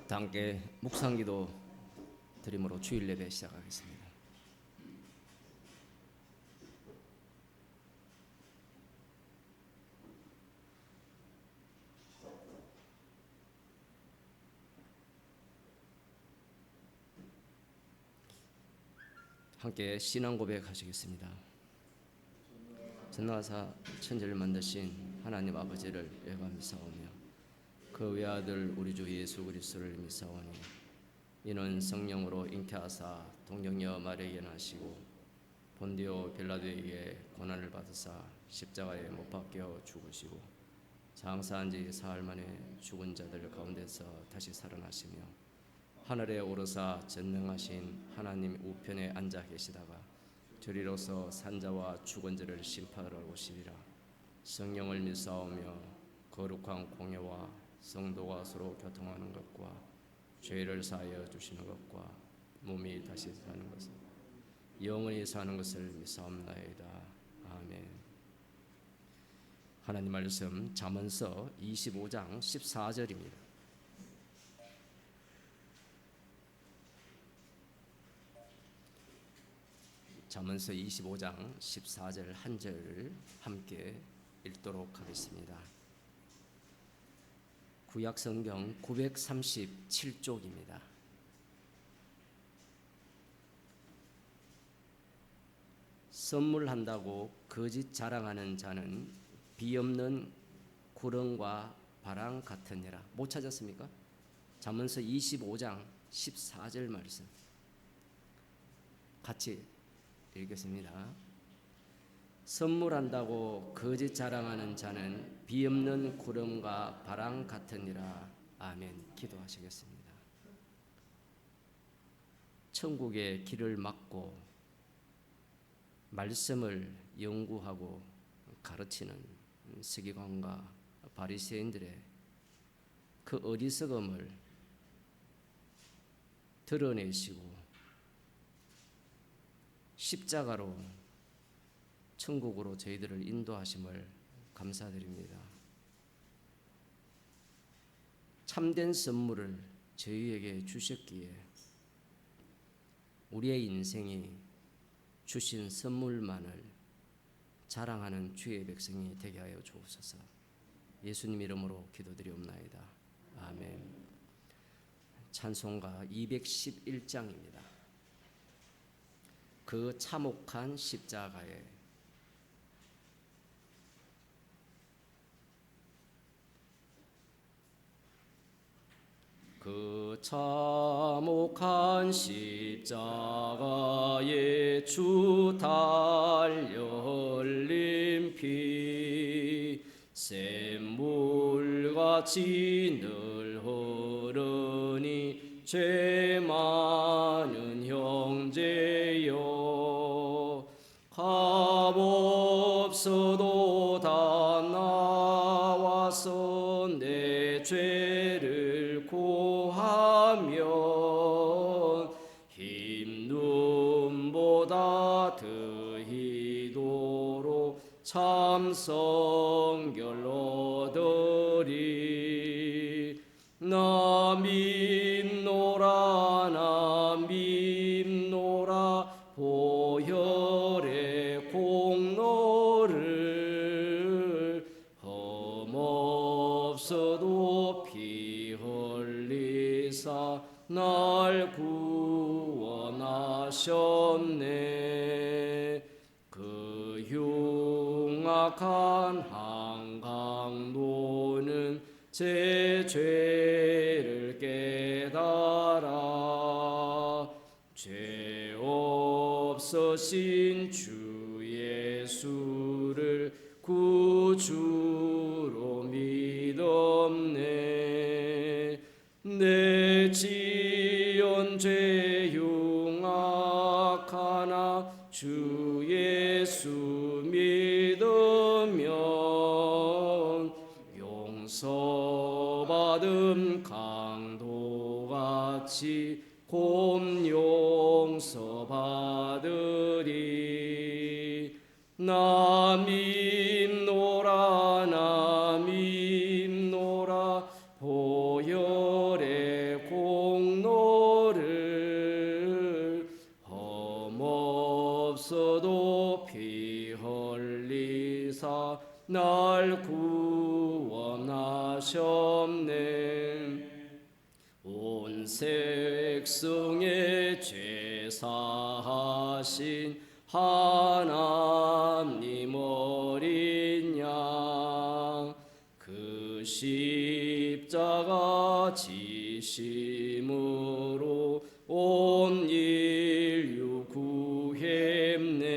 다 함께 묵상기도 드림으로 주일 예배 시작하겠습니다. 함께 신앙 고백하시겠습니다. 전능하사 천지를 만드신 하나님 아버지를 예감사오며 그 외아들 우리 주 예수 그리스도를 믿사오니 이는 성령으로 잉태하사 동정녀 마리아에게 나시고 본디오 빌라도에게 고난을 받으사 십자가에 못 박혀 죽으시고 장사한 지 사흘 만에 죽은 자들 가운데서 다시 살아나시며 하늘에 오르사 전능하신 하나님 우편에 앉아 계시다가 저리로서 산자와 죽은 자를 심판하러 오시리라. 성령을 믿사오며 거룩한 공예와 성도가 서로 교통하는 것과 죄를 사하여 주시는 것과 몸이 다시 사는 것을 영원히 사는 것을 믿사옵나이다. 아멘. 하나님 말씀 잠언서 25장 14절입니다. 잠언서 25장 14절 한 절을 함께 읽도록 하겠습니다. 구약성경 937쪽입니다. 선물한다고 거짓 자랑하는 자는 비없는 구렁과 바람 같으니라. 못 찾았습니까? 잠언서 25장 14절 말씀 같이 읽겠습니다. 선물한다고 거짓 자랑하는 자는 비없는 구름과 바람 같으니라. 아멘. 기도하시겠습니다. 천국의 길을 막고 말씀을 연구하고 가르치는 서기관과 바리새인들의 그 어리석음을 드러내시고 십자가로 천국으로 저희들을 인도하심을 감사드립니다. 참된 선물을 저희에게 주셨기에 우리의 인생이 주신 선물만을 자랑하는 주의 백성이 되게 하여 주옵소서. 예수님 이름으로 기도드리옵나이다. 아멘. 찬송가 211장입니다. 그 참혹한 십자가에 그 참혹한 십자가에 주 달려 흘린 피 샘물같이 늘 흐르니 죄 많은 형제여 값없어도 다 나와서 내 죄를 고하면 힘 눈보다 더히도록 참 성결 얻으리. 나 믿노라 나 믿노라 보혈의 공로를 흠없어도 피 흘리사 날 구원하셨네. 그 흉악한 한강도는 제 죄를 깨달아 죄 없으신 주 예수를 구주로 믿었네. 내 지은 죄 흉악하나 주 예수 믿으면 용서받음 강도같이 곰 용서받으리. 나 믿노라 나 믿노라 보혈의 고 날 구원하셨네. 온 색성의 죄 사하신 하나님 어린 양, 그 십자가 지심으로 온 인류 구했네.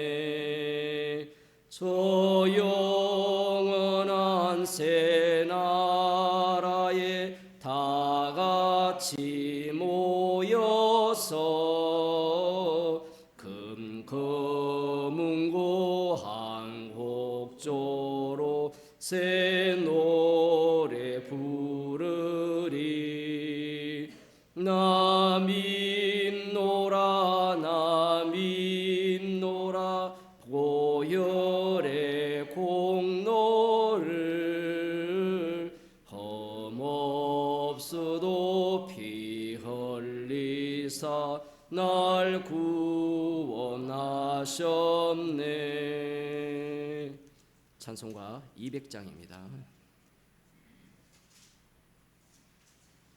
저 영원한 새 나라에 다 같이 모여서 금거문고 항곡조로 새 노래 부르리. 나 믿노라 나 믿노라 보혈의 공로를, 험없어도 피 흘리사 날 구원하셨네. 찬송가 200장입니다.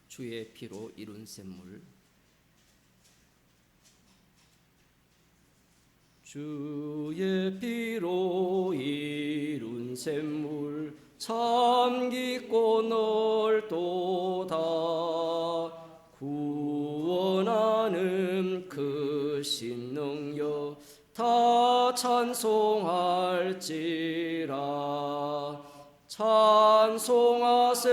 주의 피로 이룬 샘물. 주의 피로 이룬 샘물 참 깊고 넓도다. 구원하는 그 신능력 다 찬송할지라. 찬송하세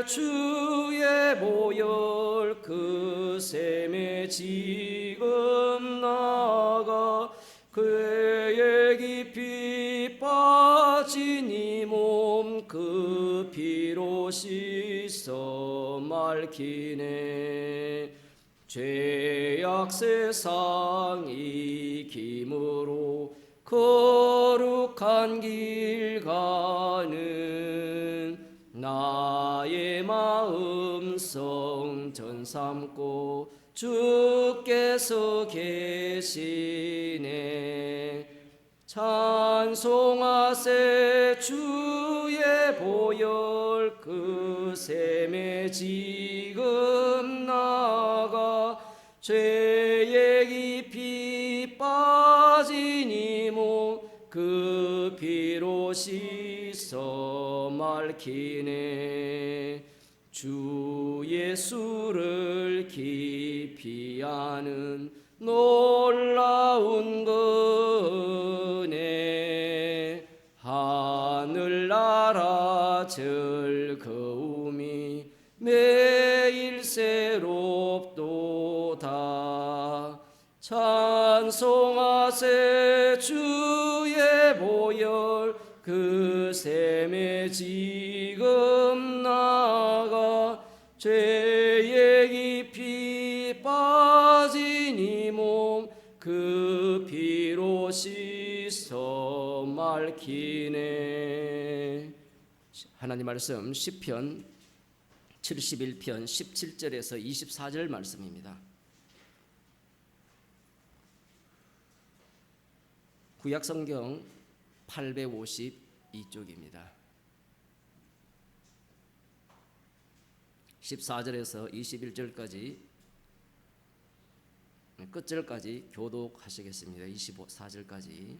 주의 보혈 그 샘에 지금 나가. 그의 깊이 빠진 이 몸 그 피로 씻어 맑히네. 죄악 세상 이김으로 거룩한 길 가는 나의 마음 성전 삼고 주께서 계시네. 찬송하세 주의 보혈 그 샘에 지금 나가. 죄의 깊이 빠진 이 몸 그 피로 씻어 맑히네. 주 예수를 깊이 아는 놀라운 은혜, 하늘나라 즐거움이 매일 새롭도다. 찬송하세 주의 보혈 그 샘에 지금 나가. 죄의 깊이 빠진 이 몸 그 피로 씻어 맑히네. 하나님 말씀 시편 71편 17절에서 24절 말씀입니다. 구약성경 852쪽입니다. 14절에서 21절까지 끝절까지 교독하시겠습니다. 24절까지.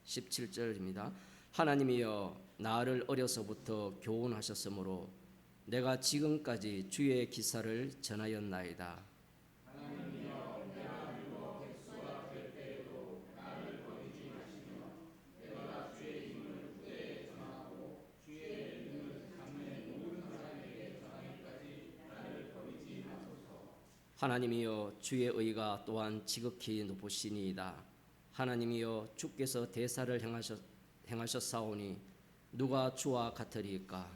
17절입니다. 하나님이여 나를 어려서부터 교훈하셨으므로 내가 지금까지 주의 기사를 전하였나이다. 하나님이여 주의 의가 또한 지극히 높으시니이다. 하나님이여 주께서 대사를 행하셨사오니 누가 주와 같으리까?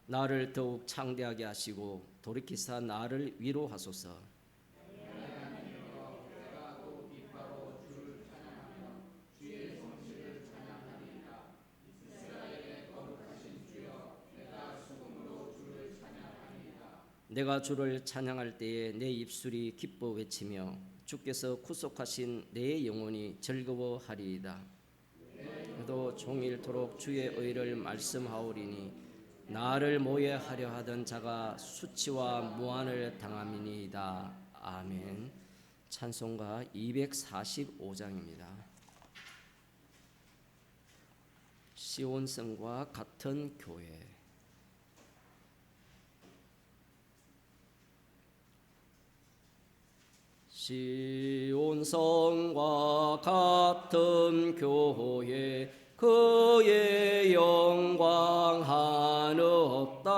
나를 더욱 창대하게 하시고 돌이키사 나를 위로하소서. 내가 주를 찬양할 때에 내 입술이 기뻐 외치며 주께서 구속하신 내 영혼이 즐거워하리이다. 그도 종일토록 주의 의를 말씀하오리니 나를 모해하려 하던 자가 수치와 무한을 당함이니이다. 아멘. 찬송가 245장입니다. 시온성과 같은 교회. 시온성과 같은 교회 그의 영광 한없다.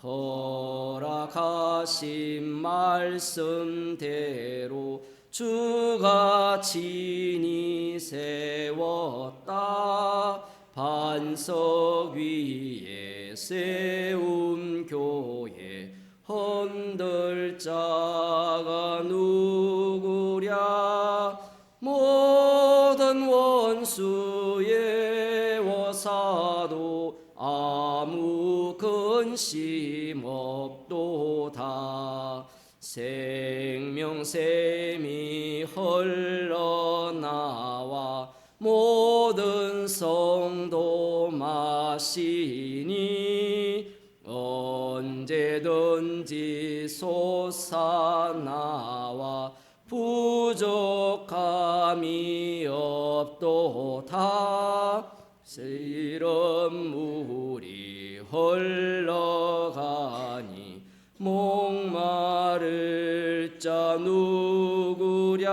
허락하신 말씀대로 주가 친히 세웠다. 반석 위에 세운 교회 흔들 자가 누구랴. 모든 원수의 워사도 아무 근심 없도다. 생명샘이 흘러나와 모든 성도 마시니 언제든지 솟아나와 부족함이 없도다. 새이른 물이 흘러가니 목마를 자 누구랴.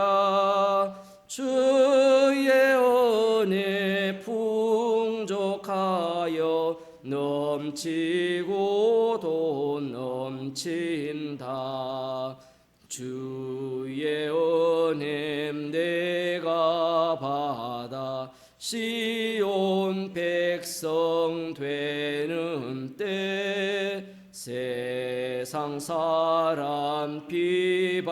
주의 은혜 풍족하여 넘치고도 넘친다. 주의 은혜 내가 받아 시온 백성 되는 때 세상 사람 비방해도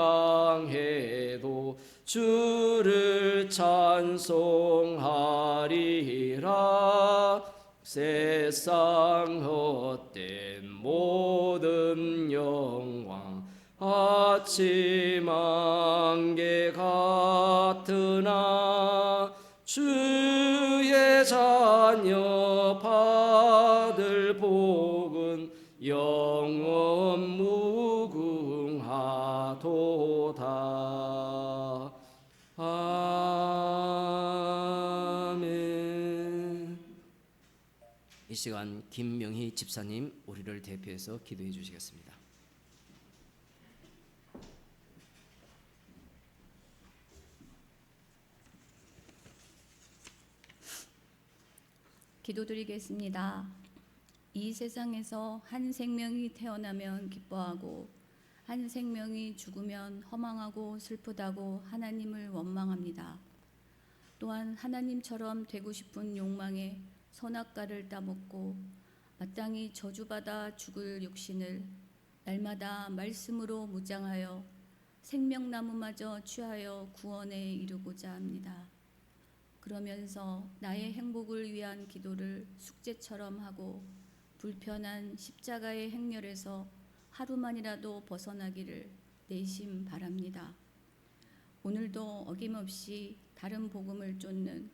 주를 찬송하리라. 세상 헛된 모든 영광 아침 안개 같으나 주의 자녀 받을 복은 영원 무궁하도다. 아멘. 이 시간 김명희 집사님 우리를 대표해서 기도해 주시겠습니다. 기도드리겠습니다. 이 세상에서 한 생명이 태어나면 기뻐하고 한 생명이 죽으면 허망하고 슬프다고 하나님을 원망합니다. 또한 하나님처럼 되고 싶은 욕망에 선악과를 따먹고 마땅히 저주받아 죽을 육신을 날마다 말씀으로 무장하여 생명나무마저 취하여 구원에 이르고자 합니다. 그러면서 나의 행복을 위한 기도를 숙제처럼 하고 불편한 십자가의 행렬에서 하루만이라도 벗어나기를 내심 바랍니다. 오늘도 어김없이 다른 복음을 쫓는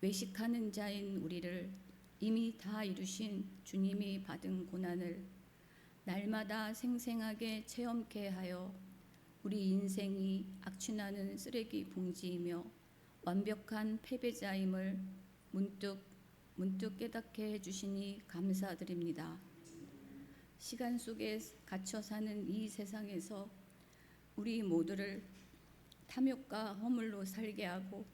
외식하는 자인 우리를 이미 다 이루신 주님이 받은 고난을 날마다 생생하게 체험케 하여 우리 인생이 악취나는 쓰레기 봉지이며 완벽한 패배자임을 문득 깨닫게 해주시니 감사드립니다. 시간 속에 갇혀 사는 이 세상에서 우리 모두를 탐욕과 허물로 살게 하고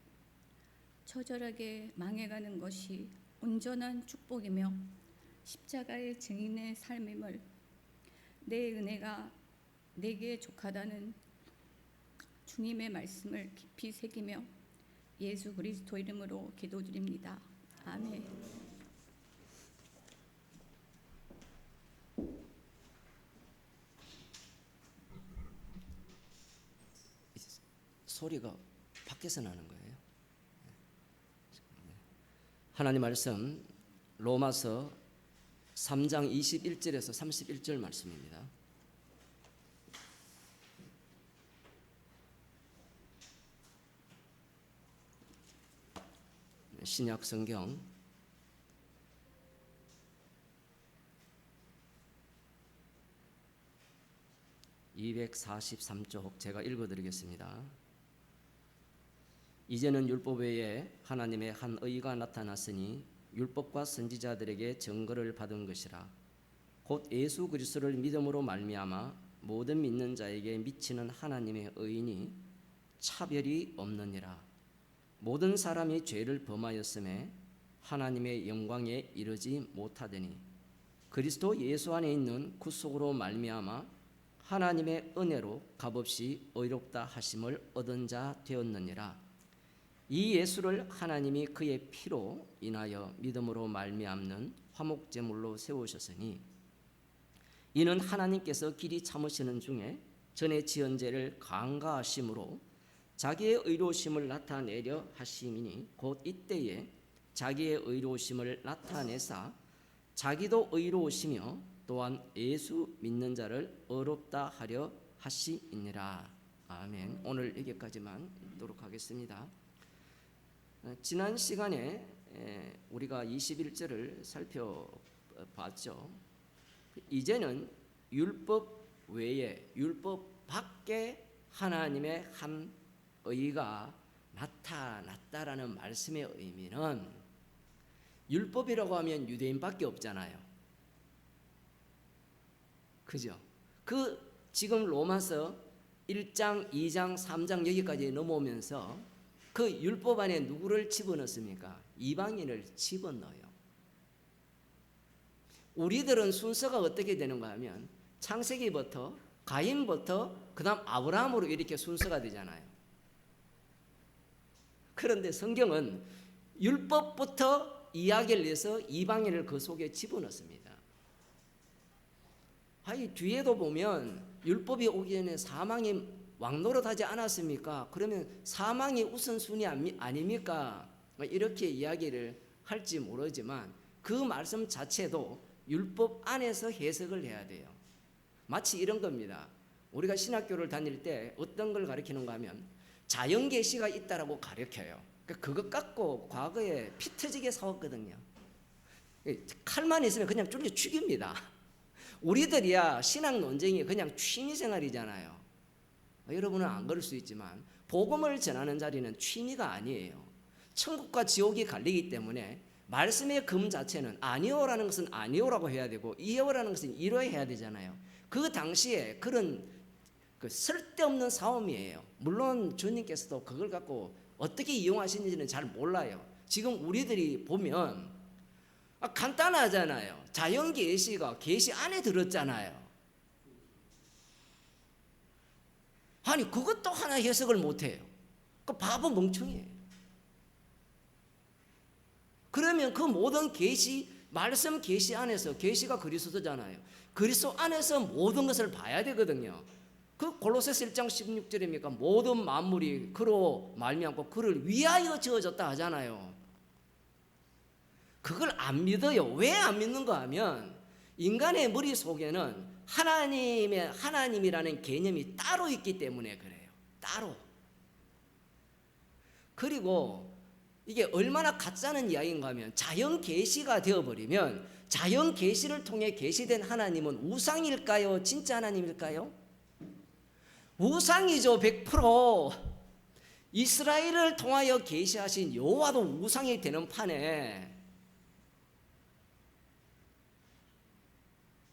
처절하게 망해가는 것이 온전한 축복이며 십자가의 증인의 삶임을 내 은혜가 내게 족하다는 주님의 말씀을 깊이 새기며 예수 그리스도 이름으로 기도드립니다. 아멘. 소리가 밖에서 나는 거예요. 하나님 말씀 로마서 3장 21절에서 31절 말씀입니다. 신약 성경 243쪽 제가 읽어드리겠습니다. 이제는 율법 외에 하나님의 한 의가 나타났으니 율법과 선지자들에게 증거를 받은 것이라. 곧 예수 그리스도를 믿음으로 말미암아 모든 믿는 자에게 미치는 하나님의 의인이 차별이 없느니라. 모든 사람이 죄를 범하였음에 하나님의 영광에 이르지 못하더니 그리스도 예수 안에 있는 구속으로 말미암아 하나님의 은혜로 값없이 의롭다 하심을 얻은 자 되었느니라. 이 예수를 하나님이 그의 피로 인하여 믿음으로 말미암는 화목제물로 세우셨으니 이는 하나님께서 길이 참으시는 중에 전에 지은 죄를 간과하심으로 자기의 의로우심을 나타내려 하심이니 곧 이때에 자기의 의로우심을 나타내사 자기도 의로우시며 또한 예수 믿는 자를 의롭다 하려 하심이니라. 아멘. 오늘 여기까지만 읽도록 하겠습니다. 지난 시간에 우리가 21절을 살펴봤죠. 이제는 율법 외에 율법 밖에 하나님의 한 의가 나타났다라는 말씀의 의미는 율법이라고 하면 유대인밖에 없잖아요. 그죠? 그 지금 로마서 1장, 2장, 3장 여기까지 넘어오면서 그 율법 안에 누구를 집어넣습니까? 이방인을 집어넣어요. 우리들은 순서가 어떻게 되는가 하면 창세기부터 가인부터 그 다음 아브라함으로 이렇게 순서가 되잖아요. 그런데 성경은 율법부터 이야기를 해서 이방인을 그 속에 집어넣습니다. 아니 뒤에도 보면 율법이 오기 전에 사망이 왕노릇하지 않았습니까? 그러면 사망이 우선순위 아닙니까? 이렇게 이야기를 할지 모르지만 그 말씀 자체도 율법 안에서 해석을 해야 돼요. 마치 이런 겁니다. 우리가 신학교를 다닐 때 어떤 걸 가르치는가 하면 자연계시가 있다라고 가르쳐요. 그것 갖고 과거에 피 터지게 싸웠거든요. 칼만 있으면 그냥 쫄려 죽입니다. 우리들이야 신학 논쟁이 그냥 취미생활이잖아요. 여러분은 안 그럴 수 있지만 복음을 전하는 자리는 취미가 아니에요. 천국과 지옥이 갈리기 때문에 말씀의 금 자체는 아니오라는 것은 아니오라고 해야 되고 이오라는 것은 이로해야 되잖아요. 그 당시에 그런 쓸데없는 싸움이에요. 물론 주님께서도 그걸 갖고 어떻게 이용하시는지는 잘 몰라요. 지금 우리들이 보면 간단하잖아요. 자연계시가 계시 안에 들었잖아요. 아니 그것도 하나 해석을 못해요. 그 바보 멍청이에요. 그러면 그 모든 계시 말씀 계시 안에서 계시가 그리스도잖아요. 그리스도 안에서 모든 것을 봐야 되거든요. 그 골로새서 1장 16절입니까? 모든 만물이 그로 말미암고 그를 위하여 지어졌다 하잖아요. 그걸 안 믿어요. 왜 안 믿는가 하면 인간의 머릿속에는 하나님이라는 개념이 따로 있기 때문에 그래요. 따로. 그리고 이게 얼마나 가짜는 이야기인가 하면 자연 계시가 되어버리면 자연 계시를 통해 계시된 하나님은 우상일까요? 진짜 하나님일까요? 우상이죠. 100%. 이스라엘을 통하여 계시하신 여호와도 우상이 되는 판에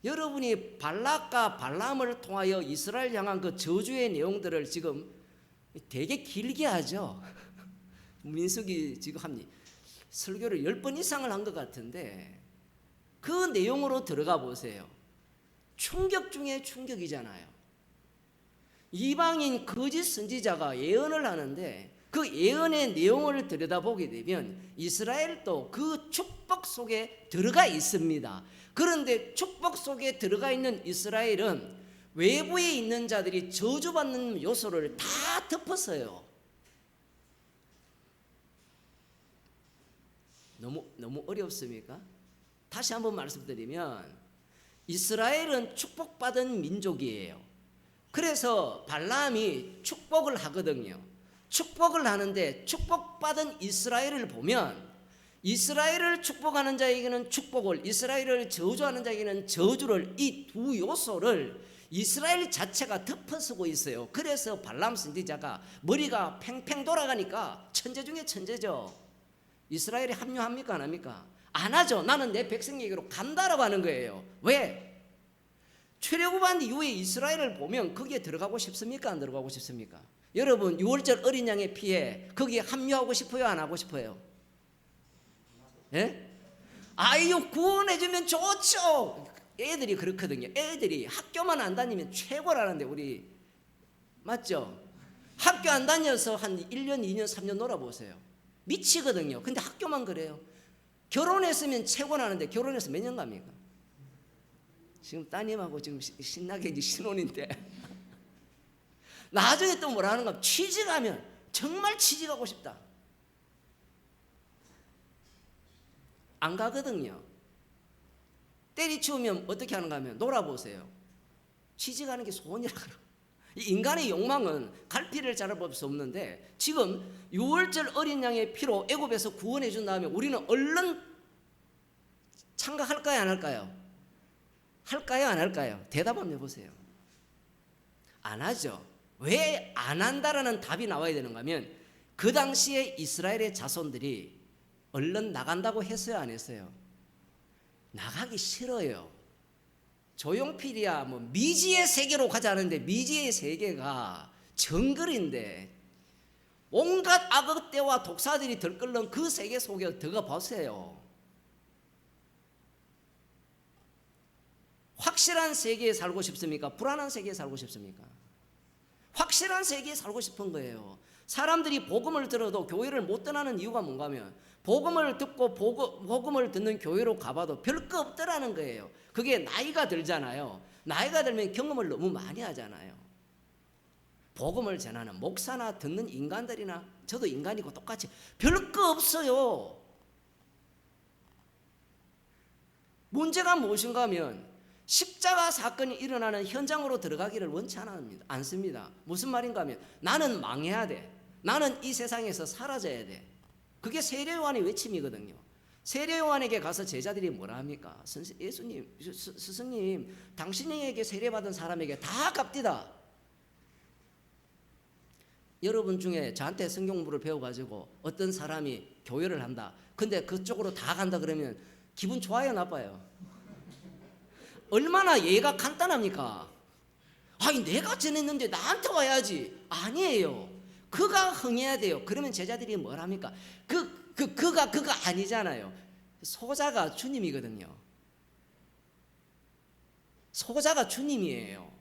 여러분이 발락과 발람을 통하여 이스라엘 향한 그 저주의 내용들을 지금 되게 길게 하죠. 민수기 지금 한 설교를 10번 이상을 한 것 같은데 그 내용으로 들어가 보세요. 충격 중에 충격이잖아요. 이방인 거짓 선지자가 예언을 하는데 그 예언의 내용을 들여다보게 되면 이스라엘도 그 축복 속에 들어가 있습니다. 그런데 축복 속에 들어가 있는 이스라엘은 외부에 있는 자들이 저주받는 요소를 다 덮었어요. 너무 어렵습니까? 다시 한번 말씀드리면 이스라엘은 축복받은 민족이에요. 그래서 발람이 축복을 하거든요. 축복을 하는데 축복받은 이스라엘을 보면 이스라엘을 축복하는 자에게는 축복을, 이스라엘을 저주하는 자에게는 저주를, 이 두 요소를 이스라엘 자체가 덮어쓰고 있어요. 그래서 발람 선지자가 머리가 팽팽 돌아가니까 천재 중에 천재죠. 이스라엘이 합류합니까 안 합니까? 안 하죠. 나는 내 백성에게로 간다라고 하는 거예요. 왜? 출애굽한 이후에 이스라엘을 보면 거기에 들어가고 싶습니까 안 들어가고 싶습니까? 여러분 유월절 어린 양의 피에 거기에 합류하고 싶어요 안 하고 싶어요? 예? 아유 구원해주면 좋죠. 애들이 그렇거든요. 애들이 학교만 안 다니면 최고라는데 우리 맞죠? 학교 안 다녀서 한 1년 2년 3년 놀아보세요. 미치거든요. 근데 학교만 그래요. 결혼했으면 최고라는데 결혼해서 몇 년 갑니까? 지금 따님하고 지금 신나게 이제 신혼인데 나중에 또 뭐라 하는가? 취직하면 정말 취직하고 싶다. 안 가거든요. 때리치우면 어떻게 하는가 하면 놀아보세요. 취직하는 게 소원이라 그러. 인간의 욕망은 갈피를 자를 수 없는데 지금 유월절 어린 양의 피로 애굽에서 구원해 준 다음에 우리는 얼른 참가할까요 안 할까요? 할까요 안 할까요? 대답 한번 해보세요. 안 하죠. 왜 안 한다라는 답이 나와야 되는가 하면 그 당시에 이스라엘의 자손들이 얼른 나간다고 했어요 안 했어요? 나가기 싫어요. 조용필이야 뭐 미지의 세계로 가자는데 미지의 세계가 정글인데 온갖 악어떼와 독사들이 들끓는 그 세계 속에 들어가 보세요. 확실한 세계에 살고 싶습니까? 불안한 세계에 살고 싶습니까? 확실한 세계에 살고 싶은 거예요. 사람들이 복음을 들어도 교회를 못 떠나는 이유가 뭔가 하면 복음을 듣고 복음을 듣는 교회로 가봐도 별거 없더라는 거예요. 그게 나이가 들잖아요. 나이가 들면 경험을 너무 많이 하잖아요. 복음을 전하는 목사나 듣는 인간들이나 저도 인간이고 똑같이 별거 없어요. 문제가 무엇인가 하면 십자가 사건이 일어나는 현장으로 들어가기를 원치 않습니다. 무슨 말인가 하면 나는 망해야 돼. 나는 이 세상에서 사라져야 돼. 그게 세례요한의 외침이거든요. 세례요한에게 가서 제자들이 뭐라 합니까? 예수님, 스승님, 당신에게 세례받은 사람에게 다 갚디다. 여러분 중에 저한테 성경 공부를 배워가지고 어떤 사람이 교회를 한다. 근데 그쪽으로 다 간다 그러면 기분 좋아요 나빠요? 얼마나 예가 간단합니까? 아니 내가 전했는데 나한테 와야지. 아니에요. 그가 흥해야 돼요. 그러면 제자들이 뭘 합니까? 그가 아니잖아요. 소자가 주님이거든요. 소자가 주님이에요.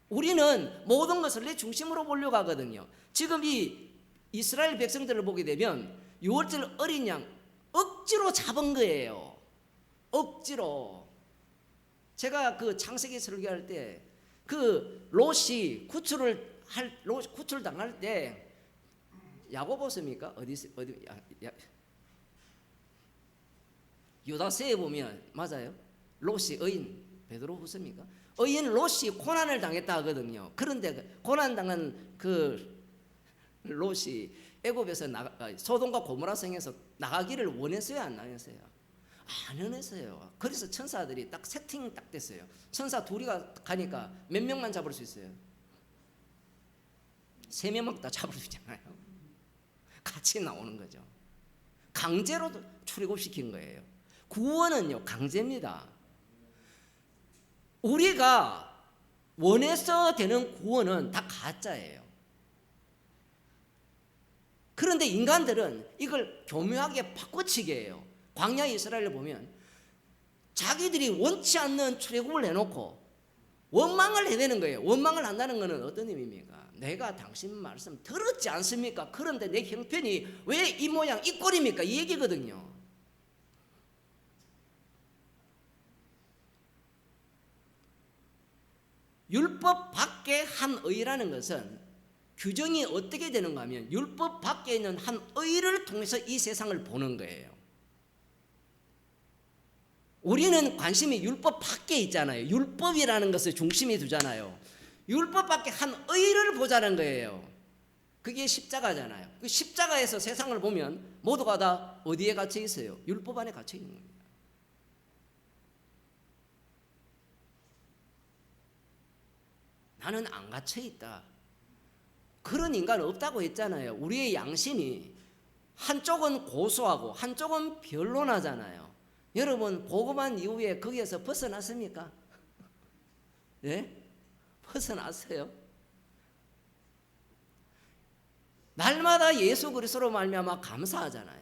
우리는 모든 것을 내 중심으로 보려고 하거든요. 지금 이 이스라엘 백성들을 보게 되면 유월절 어린 양 억지로 잡은 거예요. 억지로. 제가 그 창세기 설교할 때 그 롯이 구출 당할 때 야고보서입니까? 어디 유다서에 보면 맞아요. 롯이 의인 베드로 후서입니까? 의인 롯이 고난을 당했다 하거든요. 그런데 고난 당한 그 롯이 애굽에서 소돔과 고모라 성에서 나가기를 원했어요, 안 나갔어요? 안 원했어요. 그래서 천사들이 딱 세팅 딱 됐어요. 천사 둘이 가니까 몇 명만 잡을 수 있어요? 3명 다 잡을 수 있잖아요. 같이 나오는 거죠. 강제로 출애굽시킨 거예요. 구원은요 강제입니다. 우리가 원해서 되는 구원은 다 가짜예요. 그런데 인간들은 이걸 교묘하게 바꿔치기 해요. 광야 이스라엘을 보면 자기들이 원치 않는 출애굽을 해놓고 원망을 해내는 거예요. 원망을 한다는 것은 어떤 의미입니까? 내가 당신 말씀 들었지 않습니까? 그런데 내 형편이 왜 이 모양 이 꼴입니까? 이 얘기거든요. 율법 밖에 한 의라는 것은 규정이 어떻게 되는가 하면 율법 밖에 있는 한 의를 통해서 이 세상을 보는 거예요. 우리는 관심이 율법 밖에 있잖아요. 율법이라는 것을 중심에 두잖아요. 율법 밖에 한 의를 보자는 거예요. 그게 십자가잖아요. 그 십자가에서 세상을 보면 모두가 다 어디에 갇혀 있어요? 율법 안에 갇혀 있는 겁니다. 나는 안 갇혀 있다. 그런 인간은 없다고 했잖아요. 우리의 양심이 한쪽은 고소하고 한쪽은 변론하잖아요. 여러분 복음한 이후에 거기에서 벗어났습니까? 예? 벗어났어요. 날마다 예수 그리스도로 말미암아 감사하잖아요.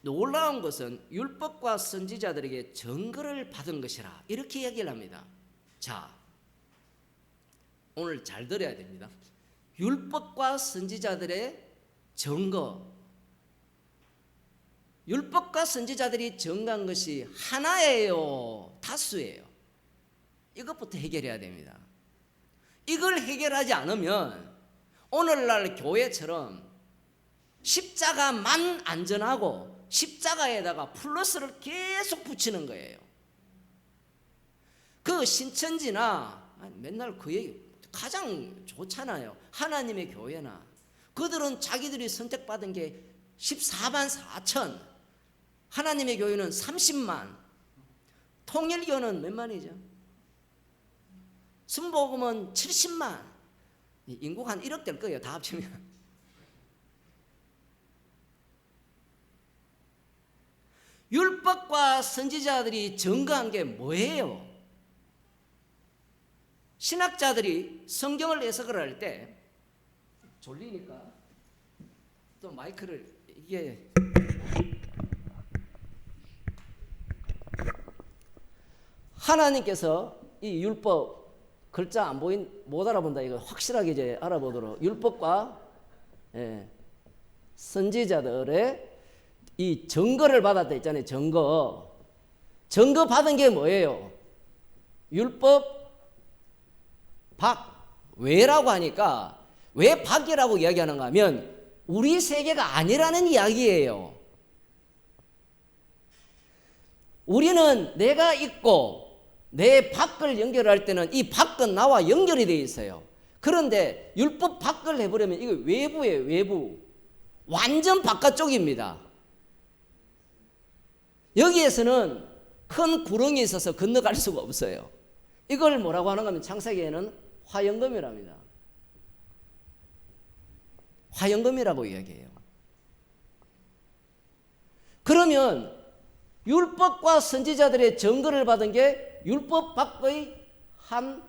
놀라운 것은 율법과 선지자들에게 증거를 받은 것이라 이렇게 얘기를 합니다. 자, 오늘 잘 들어야 됩니다. 율법과 선지자들의 증거, 율법과 선지자들이 증거한 것이 하나예요, 다수예요? 이것부터 해결해야 됩니다. 이걸 해결하지 않으면 오늘날 교회처럼 십자가만 안전하고 십자가에다가 플러스를 계속 붙이는 거예요. 그 신천지나 맨날 그 얘기 가장 좋잖아요. 하나님의 교회나 그들은 자기들이 선택받은 게 14만 4천, 하나님의 교회는 30만, 통일교는 몇 만이죠? 순복음은 70만, 인구가 한 1억 될 거예요, 다 합치면. 율법과 선지자들이 증거한 게 뭐예요? 신학자들이 성경을 해석을 할 때 졸리니까 또 마이크를 이게 하나님께서 이 율법 글자 안 보인 못 알아본다 이거 확실하게 이제 알아보도록 율법과 선지자들의 이 증거를 받았다 했잖아요. 증거 받은 게 뭐예요? 율법 박 왜라고 하니까 왜 박이라고 이야기하는가 하면 우리 세계가 아니라는 이야기예요. 우리는 내가 있고 내 밖을 연결할 때는 이 밖은 나와 연결이 되어 있어요. 그런데 율법 밖을 해버리면 이거 외부예요. 외부. 완전 바깥쪽입니다. 여기에서는 큰 구렁이 있어서 건너갈 수가 없어요. 이걸 뭐라고 하는가 하면 창세기에는 화영검이랍니다. 화영검이라고 이야기해요. 그러면 율법과 선지자들의 증거를 받은 게 율법 밖의 한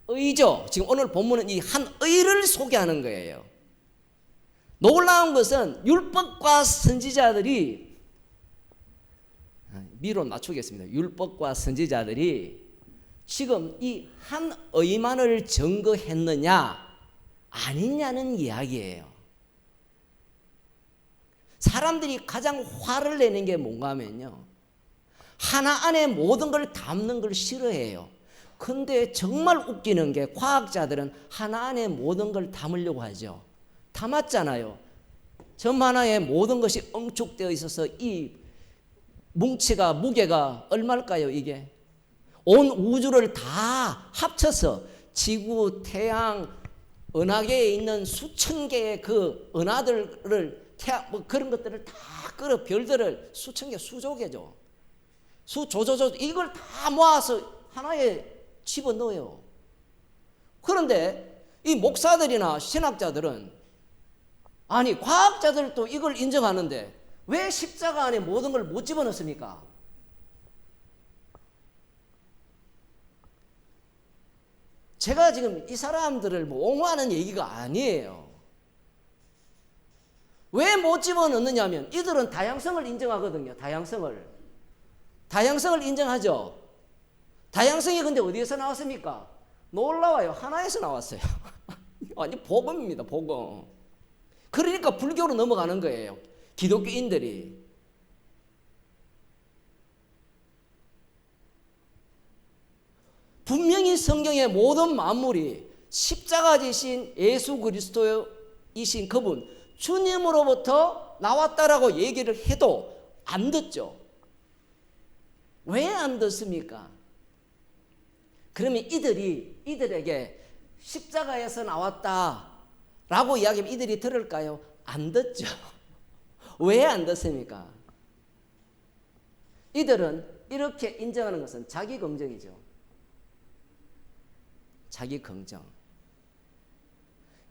의죠. 지금 오늘 본문은 이 한 의를 소개하는 거예요. 놀라운 것은 율법과 선지자들이 미로 낮추겠습니다. 율법과 선지자들이 지금 이 한 의만을 증거했느냐 아니냐는 이야기예요. 사람들이 가장 화를 내는 게 뭔가 하면요, 하나 안에 모든 걸 담는 걸 싫어해요. 근데 정말 웃기는 게 과학자들은 하나 안에 모든 걸 담으려고 하죠. 담았잖아요. 점 하나에 모든 것이 엉축되어 있어서 이 뭉치가 무게가 얼마일까요? 이게 온 우주를 다 합쳐서 지구, 태양, 은하계에 있는 수천 개의 그 은하들을 뭐 그런 것들을 다 끌어 별들을 수천 개, 수조 개죠. 수조조조 이걸 다 모아서 하나에 집어넣어요. 그런데 이 목사들이나 신학자들은 아니 과학자들도 이걸 인정하는데 왜 십자가 안에 모든 걸 못 집어넣습니까? 제가 지금 이 사람들을 뭐 옹호하는 얘기가 아니에요. 왜 못 집어넣느냐 하면 이들은 다양성을 인정하거든요. 다양성을 인정하죠. 다양성이 근데 어디에서 나왔습니까? 놀라워요. 하나에서 나왔어요. 완전 복음입니다. 복음. 그러니까 불교로 넘어가는 거예요. 기독교인들이. 분명히 성경의 모든 만물이 십자가 지신 예수 그리스도이신 그분 주님으로부터 나왔다라고 얘기를 해도 안 듣죠. 왜 안 듣습니까? 그러면 이들에게 십자가에서 나왔다라고 이야기하면 이들이 들을까요? 안 듣죠. 왜 안 듣습니까? 이들은 이렇게 인정하는 것은 자기 긍정이죠. 자기 긍정.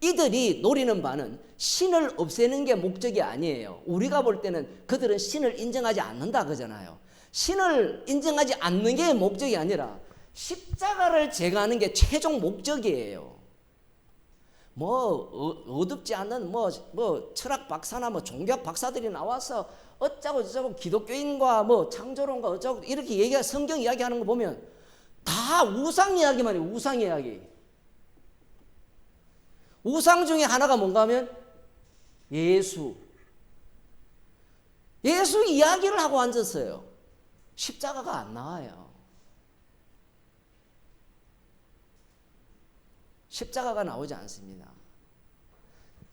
이들이 노리는 바는 신을 없애는 게 목적이 아니에요. 우리가 볼 때는 그들은 신을 인정하지 않는다 그러잖아요. 신을 인정하지 않는 게 목적이 아니라 십자가를 제거하는 게 최종 목적이에요. 어둡지 않은 철학 박사나 종교학 박사들이 나와서 어쩌고 저쩌고 기독교인과 창조론과 어쩌고 이렇게 성경 이야기하는 거 보면 다 우상 이야기만 해요. 우상 이야기. 우상 중에 하나가 뭔가 하면 예수 이야기를 하고 앉았어요. 십자가가 안 나와요. 십자가가 나오지 않습니다.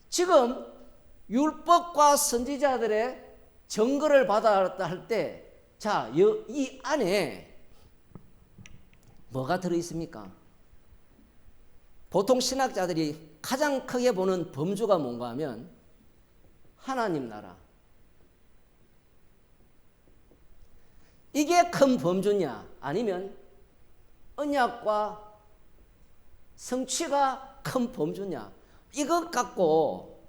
지금 율법과 선지자들의 증거를 받았다 할 때, 자, 이 안에 뭐가 들어있습니까? 보통 신학자들이 가장 크게 보는 범주가 뭔가 하면 하나님 나라. 이게 큰 범주냐? 아니면 언약과 성취가 큰 범주냐? 이것 갖고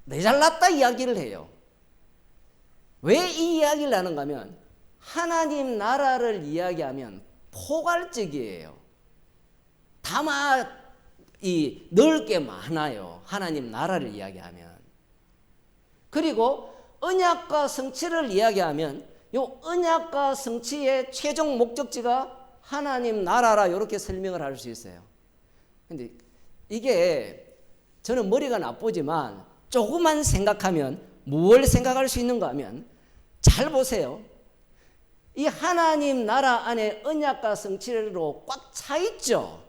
내 잘났다 이야기를 해요. 왜 이 이야기를 하는가 하면 하나님 나라를 이야기하면 포괄적이에요. 다마 넓게 많아요. 하나님 나라를 이야기하면. 그리고 언약과 성취를 이야기하면 요 언약과 성취의 최종 목적지가 하나님 나라라 이렇게 설명을 할 수 있어요. 근데 이게 저는 머리가 나쁘지만 조금만 생각하면 뭘 생각할 수 있는가 하면 잘 보세요. 이 하나님 나라 안에 언약과 성취로 꽉 차 있죠.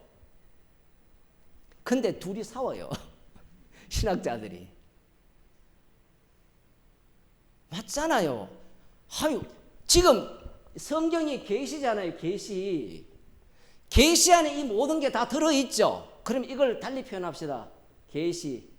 근데 둘이 싸워요. 신학자들이. 맞잖아요. 지금 성경이 계시잖아요. 계시 안에 이 모든 게 다 들어있죠. 그럼 이걸 달리 표현합시다. 계시.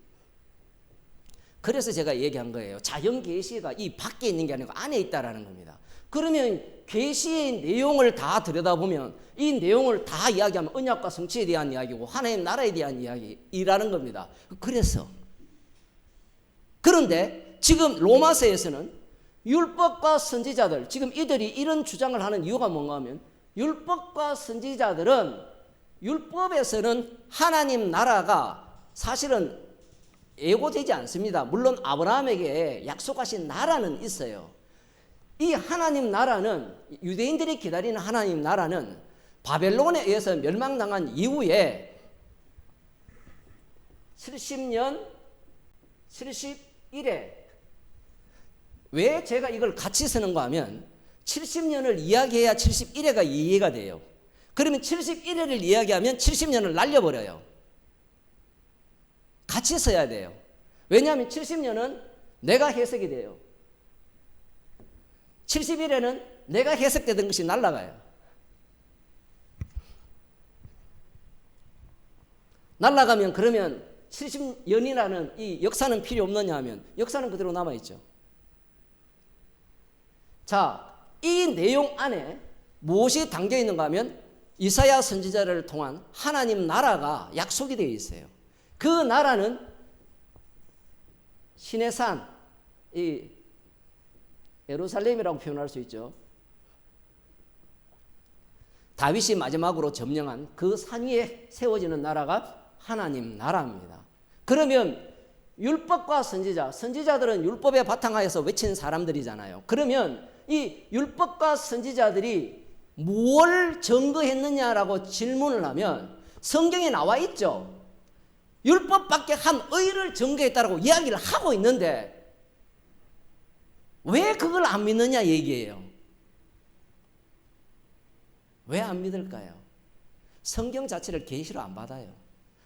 그래서 제가 얘기한 거예요. 자연 계시가 이 밖에 있는 게 아니고 안에 있다라는 겁니다. 그러면 계시의 내용을 다 들여다보면 이 내용을 다 이야기하면 언약과 성취에 대한 이야기고 하나님 나라에 대한 이야기라는 겁니다. 그런데 지금 로마서에서는 율법과 선지자들, 지금 이들이 이런 주장을 하는 이유가 뭔가 하면 율법과 선지자들은 율법에서는 하나님 나라가 사실은 예고되지 않습니다. 물론 아브라함에게 약속하신 나라는 있어요. 이 하나님 나라는, 유대인들이 기다리는 하나님 나라는 바벨론에 의해서 멸망당한 이후에 70년 71에 왜 제가 이걸 같이 쓰는가 하면 70년을 이야기해야 71회가 이해가 돼요. 그러면 71회를 이야기하면 70년을 날려버려요. 같이 써야 돼요. 왜냐하면 70년은 내가 해석이 돼요. 71회는 내가 해석되던 것이 날아가요. 날아가면 그러면 70년이라는 이 역사는 필요 없느냐 하면 역사는 그대로 남아있죠. 자, 이 내용 안에 무엇이 담겨 있는가 하면 이사야 선지자를 통한 하나님 나라가 약속이 되어 있어요. 그 나라는 신의 산, 이 예루살렘이라고 표현할 수 있죠. 다윗이 마지막으로 점령한 그 산 위에 세워지는 나라가 하나님 나라입니다. 그러면 율법과 선지자들은 율법의 바탕하에서 외친 사람들이잖아요. 그러면 이 율법과 선지자들이 뭘 증거했느냐라고 질문을 하면 성경에 나와 있죠. 율법밖에 한 의를 증거했다라고 이야기를 하고 있는데 왜 그걸 안 믿느냐 얘기예요. 왜 안 믿을까요? 성경 자체를 계시로 안 받아요.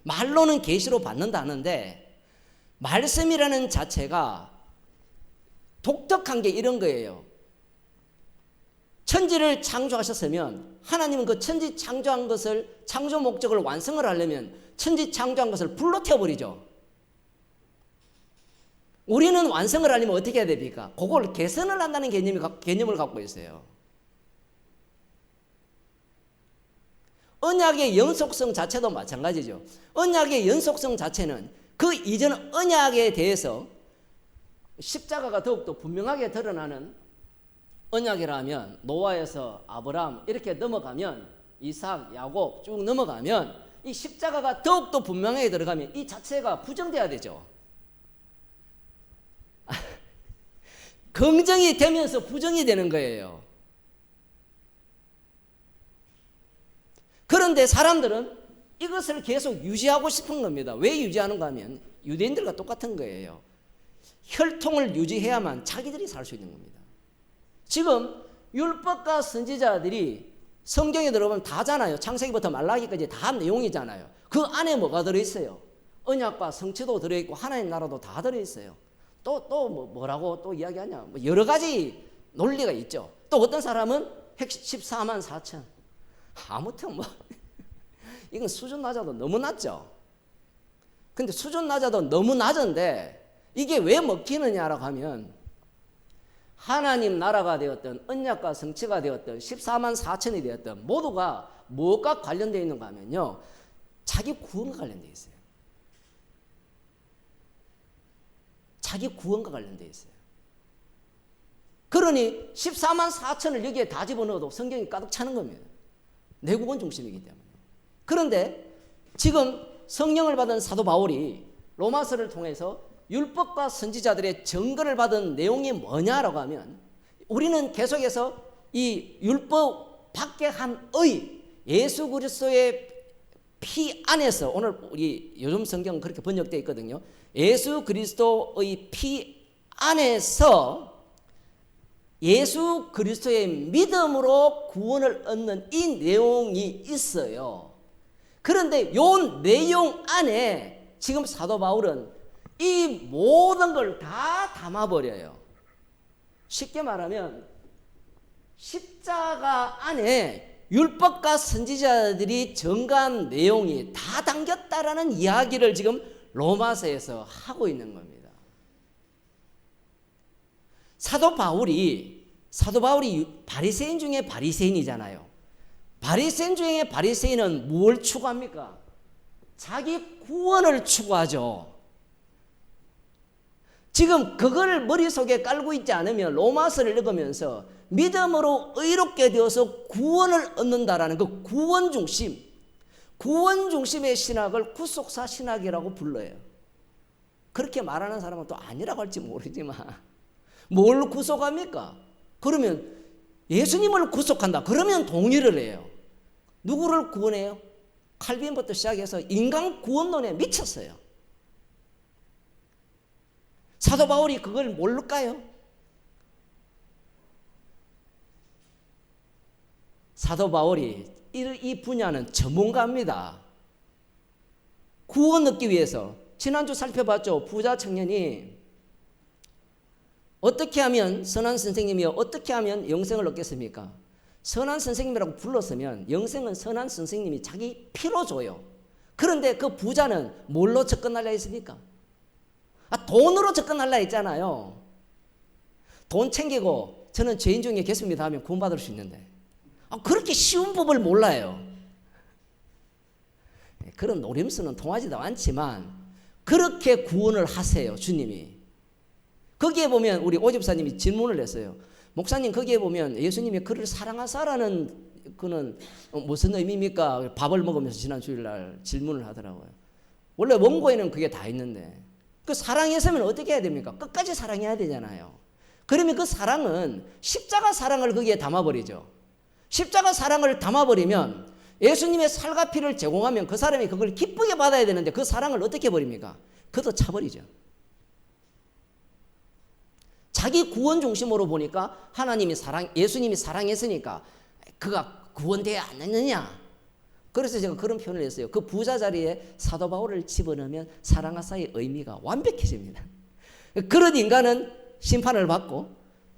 말로는 계시로 받는다는데 말씀이라는 자체가 독특한 게 이런 거예요. 천지를 창조하셨으면 하나님은 그 천지 창조한 것을 창조 목적을 완성을 하려면 천지 창조한 것을 불로 태워버리죠. 우리는 완성을 하려면 어떻게 해야 됩니까? 그걸 개선을 한다는 개념을 갖고 있어요. 언약의 연속성 자체도 마찬가지죠. 언약의 연속성 자체는 그 이전 언약에 대해서 십자가가 더욱더 분명하게 드러나는 언약이라면 노아에서 아브라함 이렇게 넘어가면 이삭, 야곱 쭉 넘어가면 이 십자가가 더욱더 분명하게 들어가면 이 자체가 부정돼야 되죠. 긍정이 되면서 부정이 되는 거예요. 그런데 사람들은 이것을 계속 유지하고 싶은 겁니다. 왜 유지하는가 하면 유대인들과 똑같은 거예요. 혈통을 유지해야만 자기들이 살 수 있는 겁니다. 지금 율법과 선지자들이 성경에 들어보면 다잖아요. 창세기부터 말라기까지 다 내용이잖아요. 그 안에 뭐가 들어있어요? 언약과 성취도 들어있고 하나님 나라도 다 들어있어요. 또 뭐라고 또 이야기하냐? 뭐 여러 가지 논리가 있죠. 또 어떤 사람은 14만 4천. 아무튼 뭐 이건 수준 낮아도 너무 낮죠. 근데 수준 낮아도 너무 낮은데 이게 왜 먹히느냐라고 하면 하나님 나라가 되었던 언약과 성취가 되었던 14만 4천이 되었던 모두가 뭐가 관련되어 있는가 하면요. 자기 구원과 관련되어 있어요. 자기 구원과 관련되어 있어요. 그러니 14만 4천을 여기에 다 집어넣어도 성경이 가득 차는 겁니다. 내 구원 중심이기 때문에. 그런데 지금 성령을 받은 사도 바울이 로마서를 통해서 율법과 선지자들의 증거를 받은 내용이 뭐냐라고 하면 우리는 계속해서 이 율법 밖에 한 의 예수 그리스도의 피 안에서 오늘 우리 요즘 성경은 그렇게 번역되어 있거든요. 예수 그리스도의 피 안에서 예수 그리스도의 믿음으로 구원을 얻는 이 내용이 있어요. 그런데 이 내용 안에 지금 사도 바울은 이 모든 걸 다 담아버려요. 쉽게 말하면 십자가 안에 율법과 선지자들이 전가한 내용이 다 담겼다라는 이야기를 지금 로마서에서 하고 있는 겁니다. 사도 바울이 바리새인 중에 바리새인이잖아요. 바리새인 중에 바리새인은 뭘 추구합니까? 자기 구원을 추구하죠. 지금 그걸 머릿속에 깔고 있지 않으면 로마서를 읽으면서 믿음으로 의롭게 되어서 구원을 얻는다라는 그 구원 중심의 신학을 구속사 신학이라고 불러요. 그렇게 말하는 사람은 또 아니라고 할지 모르지만 뭘 구속합니까? 그러면 예수님을 구속한다. 그러면 동의를 해요. 누구를 구원해요? 칼빈부터 시작해서 인간 구원론에 미쳤어요. 사도 바울이 그걸 모를까요? 사도 바울이 이 분야는 전문가입니다. 구원 얻기 위해서 지난주 살펴봤죠. 부자 청년이 어떻게 하면 선한 선생님이 어떻게 하면 영생을 얻겠습니까? 선한 선생님이라고 불렀으면 영생은 선한 선생님이 자기 피로 줘요. 그런데 그 부자는 뭘로 접근하려 했습니까? 돈으로 접근하려 했잖아요. 돈 챙기고 저는 죄인 중에 계십니다 하면 구원받을 수 있는데 그렇게 쉬운 법을 몰라요. 그런 노림수는 통하지도 않지만 그렇게 구원을 하세요. 주님이. 거기에 보면 우리 오집사님이 질문을 했어요. 목사님 거기에 보면 예수님이 그를 사랑하사라는 그는 무슨 의미입니까? 밥을 먹으면서 지난 주일날 질문을 하더라고요. 원래 원고에는 그게 다 있는데 그 사랑했으면 어떻게 해야 됩니까? 끝까지 사랑해야 되잖아요. 그러면 그 사랑은 십자가 사랑을 거기에 담아버리죠. 십자가 사랑을 담아버리면 예수님의 살과 피를 제공하면 그 사람이 그걸 기쁘게 받아야 되는데 그 사랑을 어떻게 버립니까? 걷어차버리죠. 자기 구원 중심으로 보니까 예수님이 사랑했으니까 그가 구원되지 않느냐. 그래서 제가 그런 표현을 했어요. 그 부자 자리에 사도 바울을 집어넣으면 사랑하사의 의미가 완벽해집니다. 그런 인간은 심판을 받고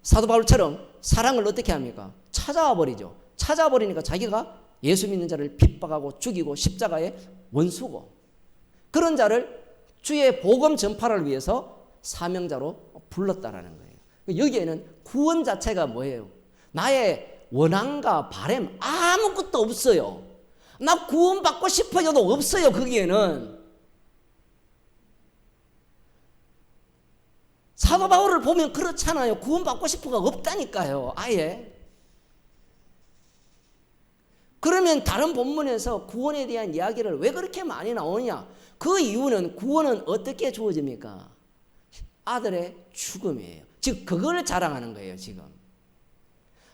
사도 바울처럼 사랑을 어떻게 합니까? 찾아와 버리죠. 찾아와 버리니까 자기가 예수 믿는 자를 핍박하고 죽이고 십자가의 원수고, 그런 자를 주의 복음 전파를 위해서 사명자로 불렀다라는 거예요. 여기에는 구원 자체가 뭐예요? 나의 원한과 바람 아무것도 없어요. 나 구원받고 싶어요도 없어요. 거기에는 사도 바울을 보면 그렇잖아요. 구원받고 싶어가 없다니까요. 아예. 그러면 다른 본문에서 구원에 대한 이야기를 왜 그렇게 많이 나오냐? 그 이유는 구원은 어떻게 주어집니까? 아들의 죽음이에요. 즉 그걸 자랑하는 거예요. 지금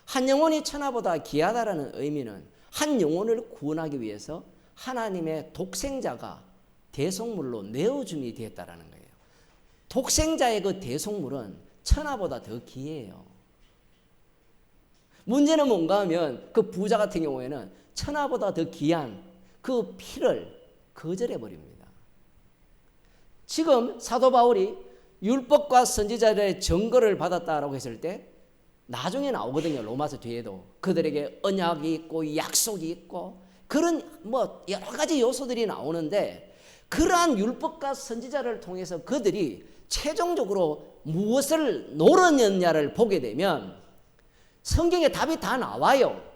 한 영혼이 천하보다 귀하다라는 의미는 한 영혼을 구원하기 위해서 하나님의 독생자가 대속물로 내어줌이 되었다라는 거예요. 독생자의 그 대속물은 천하보다 더 귀해요. 문제는 뭔가 하면 그 부자 같은 경우에는 천하보다 더 귀한 그 피를 거절해 버립니다. 지금 사도 바울이 율법과 선지자들의 증거를 받았다라고 했을 때 나중에 나오거든요. 로마서 뒤에도 그들에게 언약이 있고 약속이 있고 그런 뭐 여러 가지 요소들이 나오는데, 그러한 율법과 선지자를 통해서 그들이 최종적으로 무엇을 노렸느냐를 보게 되면 성경에 답이 다 나와요.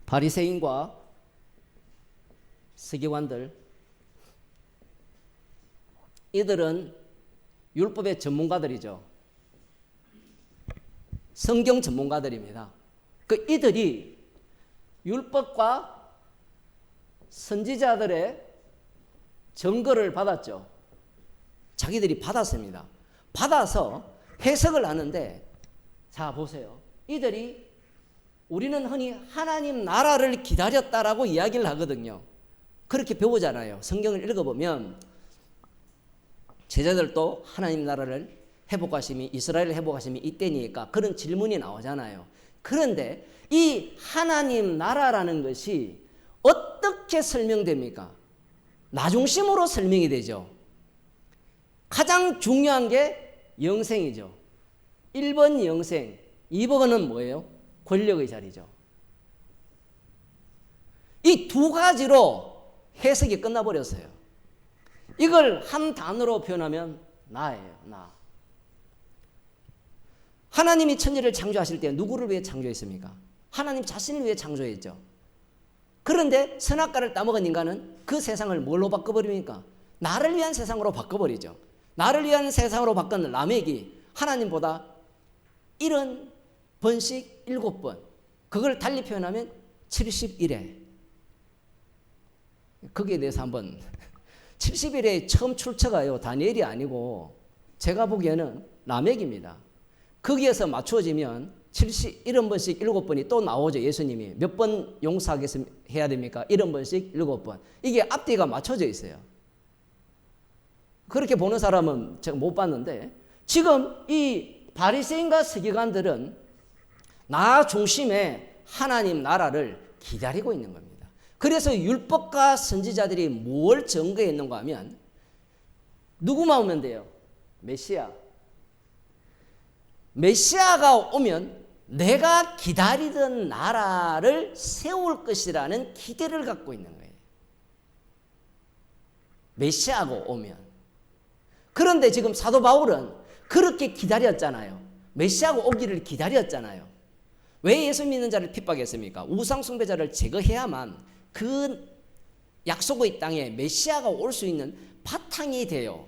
바리새인과 서기관들, 이들은 율법의 전문가들이죠. 성경 전문가들입니다. 그 이들이 율법과 선지자들의 증거를 받았죠. 자기들이 받았습니다. 받아서 해석을 하는데, 자 보세요. 이들이 우리는 흔히 하나님 나라를 기다렸다라고 이야기를 하거든요. 그렇게 배우잖아요. 성경을 읽어보면 제자들도 하나님 나라를 회복하심이, 이스라엘을 회복하심이 이때니까 그런 질문이 나오잖아요. 그런데 이 하나님 나라라는 것이 어떻게 설명됩니까? 나 중심으로 설명이 되죠. 가장 중요한 게 영생이죠. 1번 영생, 2번은 뭐예요? 권력의 자리죠. 이 두 가지로 해석이 끝나버렸어요. 이걸 한 단어로 표현하면 나예요. 나. 하나님이 천지를 창조하실 때 누구를 위해 창조했습니까? 하나님 자신을 위해 창조했죠. 그런데 선악과를 따먹은 인간은 그 세상을 뭘로 바꿔버립니까? 나를 위한 세상으로 바꿔버리죠. 나를 위한 세상으로 바꾼 라멕이 하나님보다 70번씩 7번, 그걸 달리 표현하면 71회. 거기에 대해서 한번 71회에 처음 출처가요 다니엘이 아니고 제가 보기에는 라멕입니다. 거기에서 맞추어지면 70번씩 7번이 또 나오죠. 예수님이 몇 번 용서해야 됩니까? 70번씩 7번. 이게 앞뒤가 맞춰져 있어요. 그렇게 보는 사람은 제가 못 봤는데, 지금 이 바리새인과 서기관들은 나 중심의 하나님 나라를 기다리고 있는 겁니다. 그래서 율법과 선지자들이 뭘 증거했는가 하면 누구만 오면 돼요? 메시아. 메시아가 오면 내가 기다리던 나라를 세울 것이라는 기대를 갖고 있는 거예요. 메시아가 오면. 그런데 지금 사도 바울은 그렇게 기다렸잖아요. 메시아가 오기를 기다렸잖아요. 왜 예수 믿는 자를 핍박했습니까? 우상 숭배자를 제거해야만 그 약속의 땅에 메시아가 올 수 있는 바탕이 돼요.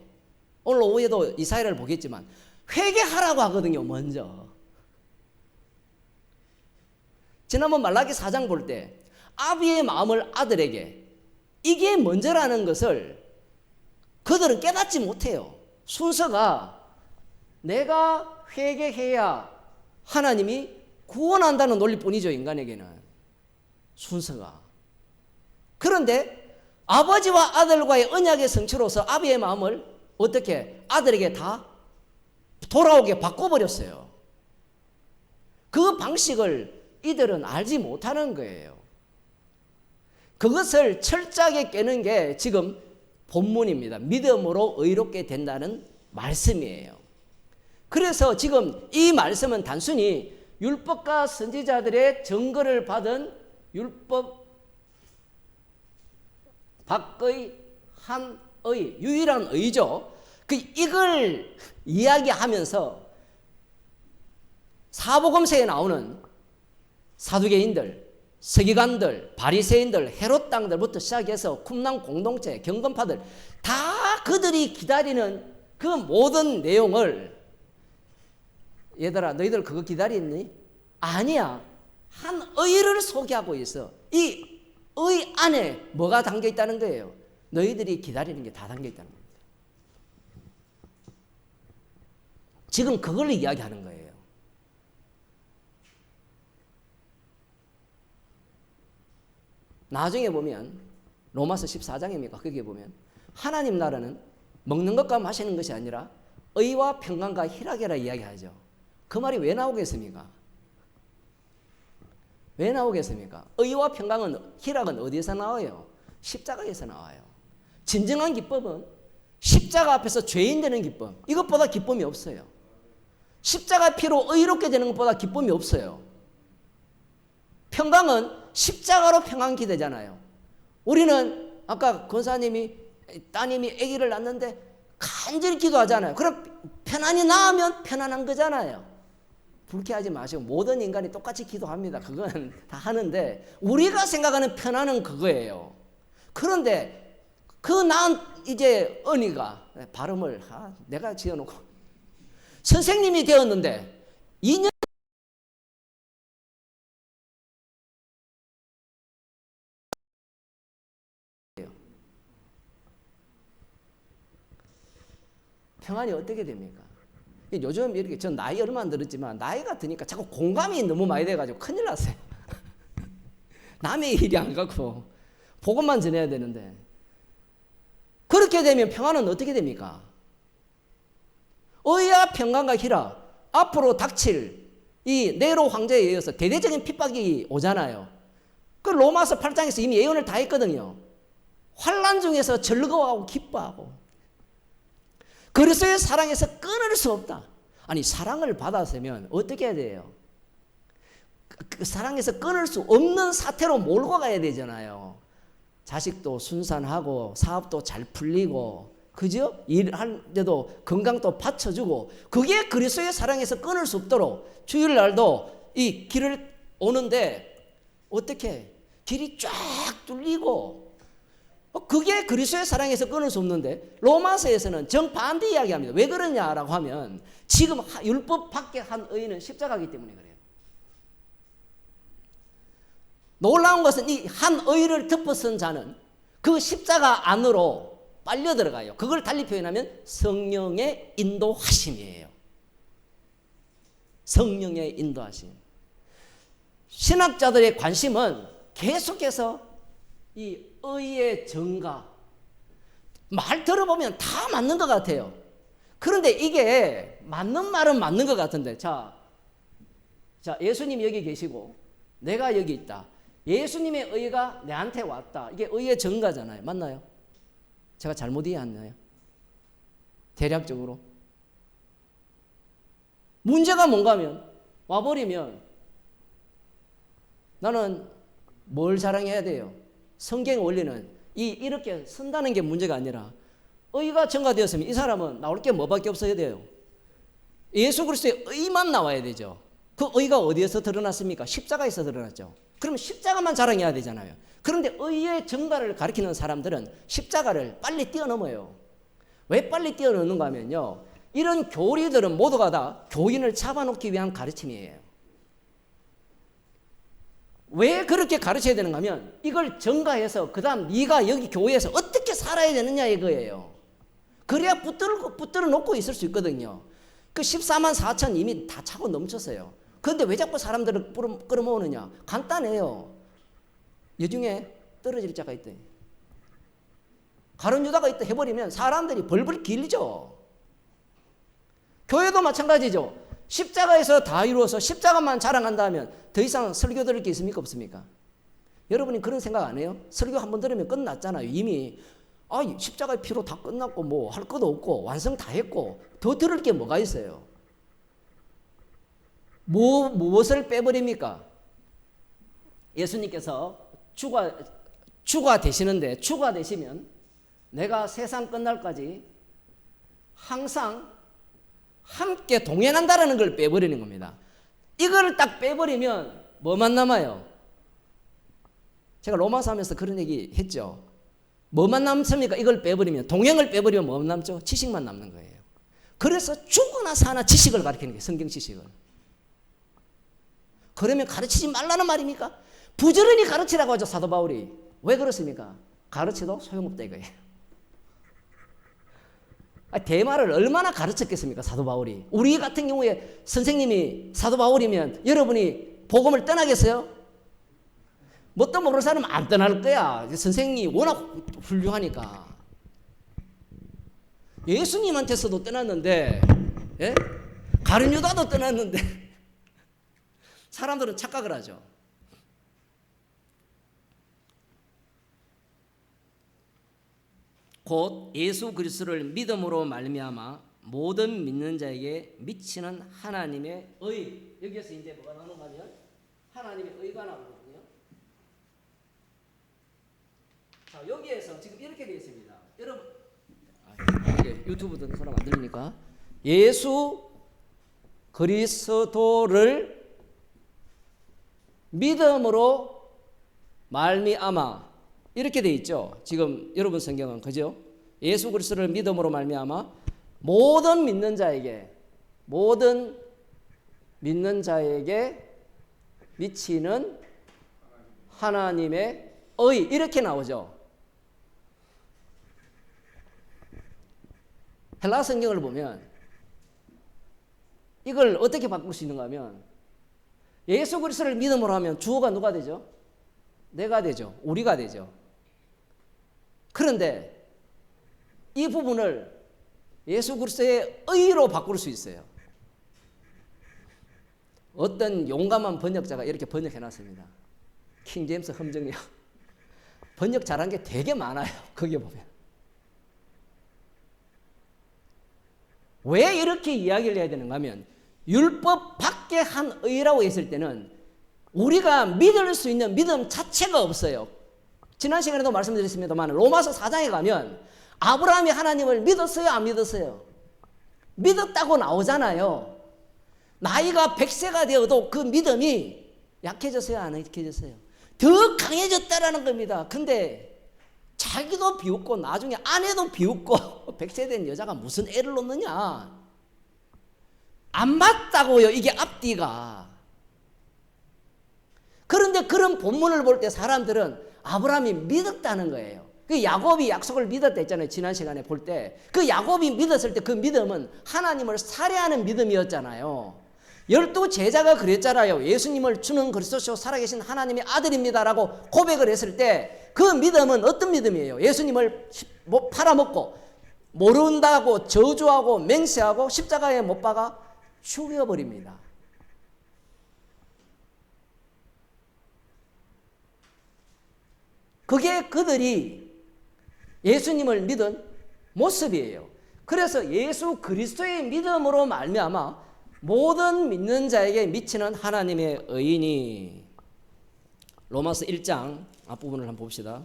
오늘 오후에도 이사야를 보겠지만 회개하라고 하거든요. 먼저. 지난번 말라기 4장 볼 때 아비의 마음을 아들에게, 이게 먼저라는 것을 그들은 깨닫지 못해요. 순서가 내가 회개해야 하나님이 구원한다는 논리뿐이죠. 인간에게는 순서가. 그런데 아버지와 아들과의 언약의 성취로서 아비의 마음을 어떻게 아들에게 다 돌아오게 바꿔버렸어요. 그 방식을 이들은 알지 못하는 거예요. 그것을 철저하게 깨는 게 지금 본문입니다. 믿음으로 의롭게 된다는 말씀이에요. 그래서 지금 이 말씀은 단순히 율법과 선지자들의 증거를 받은 율법 밖의 한 의, 유일한 의죠. 이걸 이야기하면서 사복음서에 나오는 사두개인들, 서기관들, 바리새인들, 헤롯 당들부터 시작해서 쿰랑 공동체, 경건파들 다 그들이 기다리는 그 모든 내용을 얘들아 너희들 그거 기다렸니? 아니야. 한 의를 소개하고 있어. 이 의 안에 뭐가 담겨 있다는 거예요? 너희들이 기다리는 게 다 담겨 있다는 겁니다. 지금 그걸 이야기하는 거예요. 나중에 보면 로마서 14장입니까? 거기에 보면 하나님 나라는 먹는 것과 마시는 것이 아니라 의와 평강과 희락이라 이야기하죠. 그 말이 왜 나오겠습니까? 왜 나오겠습니까? 의와 평강은, 희락은 어디에서 나와요? 십자가에서 나와요. 진정한 기쁨은 십자가 앞에서 죄인 되는 기쁨, 이것보다 기쁨이 없어요. 십자가 피로 의롭게 되는 것보다 기쁨이 없어요. 평강은 십자가로 평강 기대잖아요. 우리는 아까 권사님이 따님이 아기를 낳는데 간절히 기도하잖아요. 그럼 편안히 낳으면 편안한 거잖아요. 불쾌하지 마시고 모든 인간이 똑같이 기도합니다. 그건 다 하는데 우리가 생각하는 편안은 그거예요. 그런데 그 낳은 이제 언니가 발음을 내가 지어놓고 선생님이 되었는데 2년 평안이 어떻게 됩니까? 요즘 이렇게 전 나이 얼마 안 들었지만 나이가 드니까 자꾸 공감이 너무 많이 돼가지고 큰일 났어요. 남의 일이 안 갖고 복음만 전해야 되는데 그렇게 되면 평안은 어떻게 됩니까? 의와 평강과 희락, 앞으로 닥칠 이 네로 황제에 의해서 대대적인 핍박이 오잖아요. 그 로마서 8장에서 이미 예언을 다 했거든요. 환난 중에서 즐거워하고 기뻐하고 그리스도의 사랑에서 끊을 수 없다. 아니 사랑을 받았으면 어떻게 해야 돼요? 그 사랑에서 끊을 수 없는 사태로 몰고 가야 되잖아요. 자식도 순산하고 사업도 잘 풀리고 그죠? 일할 때도 건강도 받쳐주고 그게 그리스도의 사랑에서 끊을 수 없도록 주일날도 이 길을 오는데 어떻게 길이 쫙 뚫리고 그게 그리스도의 사랑에서 끊을 수 없는데 로마서에서는 정반대 이야기합니다. 왜 그러냐라고 하면 지금 율법 밖에 한 의는 십자가이기 때문에 그래요. 놀라운 것은 이 한 의를 덮어선 자는 그 십자가 안으로 빨려 들어가요. 그걸 달리 표현하면 성령의 인도하심이에요. 성령의 인도하심. 신학자들의 관심은 계속해서 이 의의 정가 말 들어보면 다 맞는 것 같아요. 그런데 이게 맞는 말은 맞는 것 같은데 자 예수님 여기 계시고 내가 여기 있다. 예수님의 의가 내한테 왔다. 이게 의의 정가잖아요. 맞나요? 제가 잘못 이해했나요? 대략적으로 문제가 뭔가 하면 와버리면 나는 뭘 자랑해야 돼요? 성경의 원리는 이렇게 선다는 게 문제가 아니라 의가 증가되었으면 이 사람은 나올 게 뭐밖에 없어야 돼요. 예수 그리스도의 의만 나와야 되죠. 그 의가 어디에서 드러났습니까? 십자가에서 드러났죠. 그러면 십자가만 자랑해야 되잖아요. 그런데 의의 증가를 가리키는 사람들은 십자가를 빨리 뛰어넘어요. 왜 빨리 뛰어넘는가 하면요. 이런 교리들은 모두가 다 교인을 잡아놓기 위한 가르침이에요. 왜 그렇게 가르쳐야 되는가 하면 이걸 증가해서 그 다음 네가 여기 교회에서 어떻게 살아야 되느냐 이거예요. 그래야 붙들어 놓고 있을 수 있거든요. 그 14만 4천 이미 다 차고 넘쳤어요. 그런데 왜 자꾸 사람들을 끌어모으느냐? 간단해요. 여중에 떨어질 자가 있대. 가룟 유다가 있다 해버리면 사람들이 벌벌 길죠. 교회도 마찬가지죠. 십자가에서 다 이루어서 십자가만 자랑한다면 더 이상 설교 들을 게 있습니까? 없습니까? 여러분이 그런 생각 안 해요? 설교 한번 들으면 끝났잖아요. 이미 십자가의 피로 다 끝났고 뭐 할 것도 없고 완성 다 했고 더 들을 게 뭐가 있어요? 무엇을 빼버립니까? 예수님께서 주가 되시는데 주가 되시면 내가 세상 끝날까지 항상 함께 동행한다라는 걸 빼버리는 겁니다. 이걸 딱 빼버리면 뭐만 남아요? 제가 로마서 하면서 그런 얘기 했죠. 뭐만 남습니까? 이걸 빼버리면, 동행을 빼버리면 뭐 남죠? 지식만 남는 거예요. 그래서 죽거나 사나 지식을 가르치는 거예요. 성경 지식을. 그러면 가르치지 말라는 말입니까? 부지런히 가르치라고 하죠, 사도 바울이. 왜 그렇습니까? 가르쳐도 소용없다 이거예요. 대마를 얼마나 가르쳤겠습니까, 사도 바울이. 우리 같은 경우에 선생님이 사도 바울이면 여러분이 복음을 떠나겠어요? 뭣도 모르는 사람은 안 떠날 거야. 선생님이 워낙 훌륭하니까. 예수님한테서도 떠났는데, 예? 가룟 유다도 떠났는데 사람들은 착각을 하죠. 곧 예수 그리스도를 믿음으로 말미암아 모든 믿는 자에게 미치는 하나님의 의. 여기에서 이제 뭐가 나오는가 하면 하나님의 의가 나오거든요. 자, 여기에서 지금 이렇게 되어 있습니다. 여러분, 이게 유튜브 듣는 사람 안 들리니까 예수 그리스도를 믿음으로 말미암아 이렇게 돼 있죠. 지금 여러분 성경은 그죠? 예수 그리스도를 믿음으로 말미암아 모든 믿는 자에게 미치는 하나님의 의 이렇게 나오죠. 헬라 성경을 보면 이걸 어떻게 바꿀 수 있는가 하면 예수 그리스도를 믿음으로 하면 주어가 누가 되죠? 내가 되죠. 우리가 되죠. 그런데 이 부분을 예수 그리스도의 의로 바꿀 수 있어요. 어떤 용감한 번역자가 이렇게 번역해 놨습니다. 킹 제임스 험정이요. 번역 잘한 게 되게 많아요. 거기에 보면. 왜 이렇게 이야기를 해야 되는가 하면 율법 밖에 한 의라고 했을 때는 우리가 믿을 수 있는 믿음 자체가 없어요. 지난 시간에도 말씀드렸습니다만 로마서 4장에 가면 아브라함이 하나님을 믿었어요? 안 믿었어요? 믿었다고 나오잖아요. 나이가 100세가 되어도 그 믿음이 약해졌어요? 안 약해졌어요? 더 강해졌다라는 겁니다. 근데 자기도 비웃고 나중에 아내도 비웃고 100세 된 여자가 무슨 애를 놓느냐. 안 맞다고요. 이게 앞뒤가. 그런데 그런 본문을 볼 때 사람들은 아브라함이 믿었다는 거예요. 그 야곱이 약속을 믿었다 했잖아요. 지난 시간에 볼 때. 그 야곱이 믿었을 때 그 믿음은 하나님을 살해하는 믿음이었잖아요. 12 제자가 그랬잖아요. 예수님을 주는 그리스도시요 살아계신 하나님의 아들입니다라고 고백을 했을 때 그 믿음은 어떤 믿음이에요? 예수님을 팔아먹고 모른다고 저주하고 맹세하고 십자가에 못 박아 죽여버립니다. 그게 그들이 예수님을 믿은 모습이에요. 그래서 예수 그리스도의 믿음으로 말미암아 모든 믿는 자에게 미치는 하나님의 의인이. 로마서 1장 앞부분을 한번 봅시다.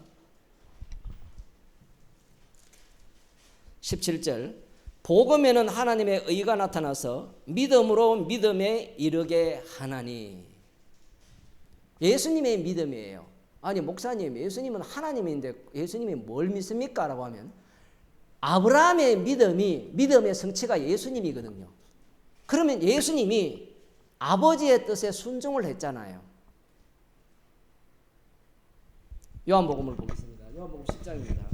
17절 복음에는 하나님의 의가 나타나서 믿음으로 믿음에 이르게 하나니. 예수님의 믿음이에요. 아니 목사님, 예수님은 하나님인데 예수님이 뭘 믿습니까? 라고 하면 아브라함의 믿음의 성취가 예수님이거든요. 그러면 예수님이 아버지의 뜻에 순종을 했잖아요. 요한복음을 보겠습니다. 요한복음 10장입니다.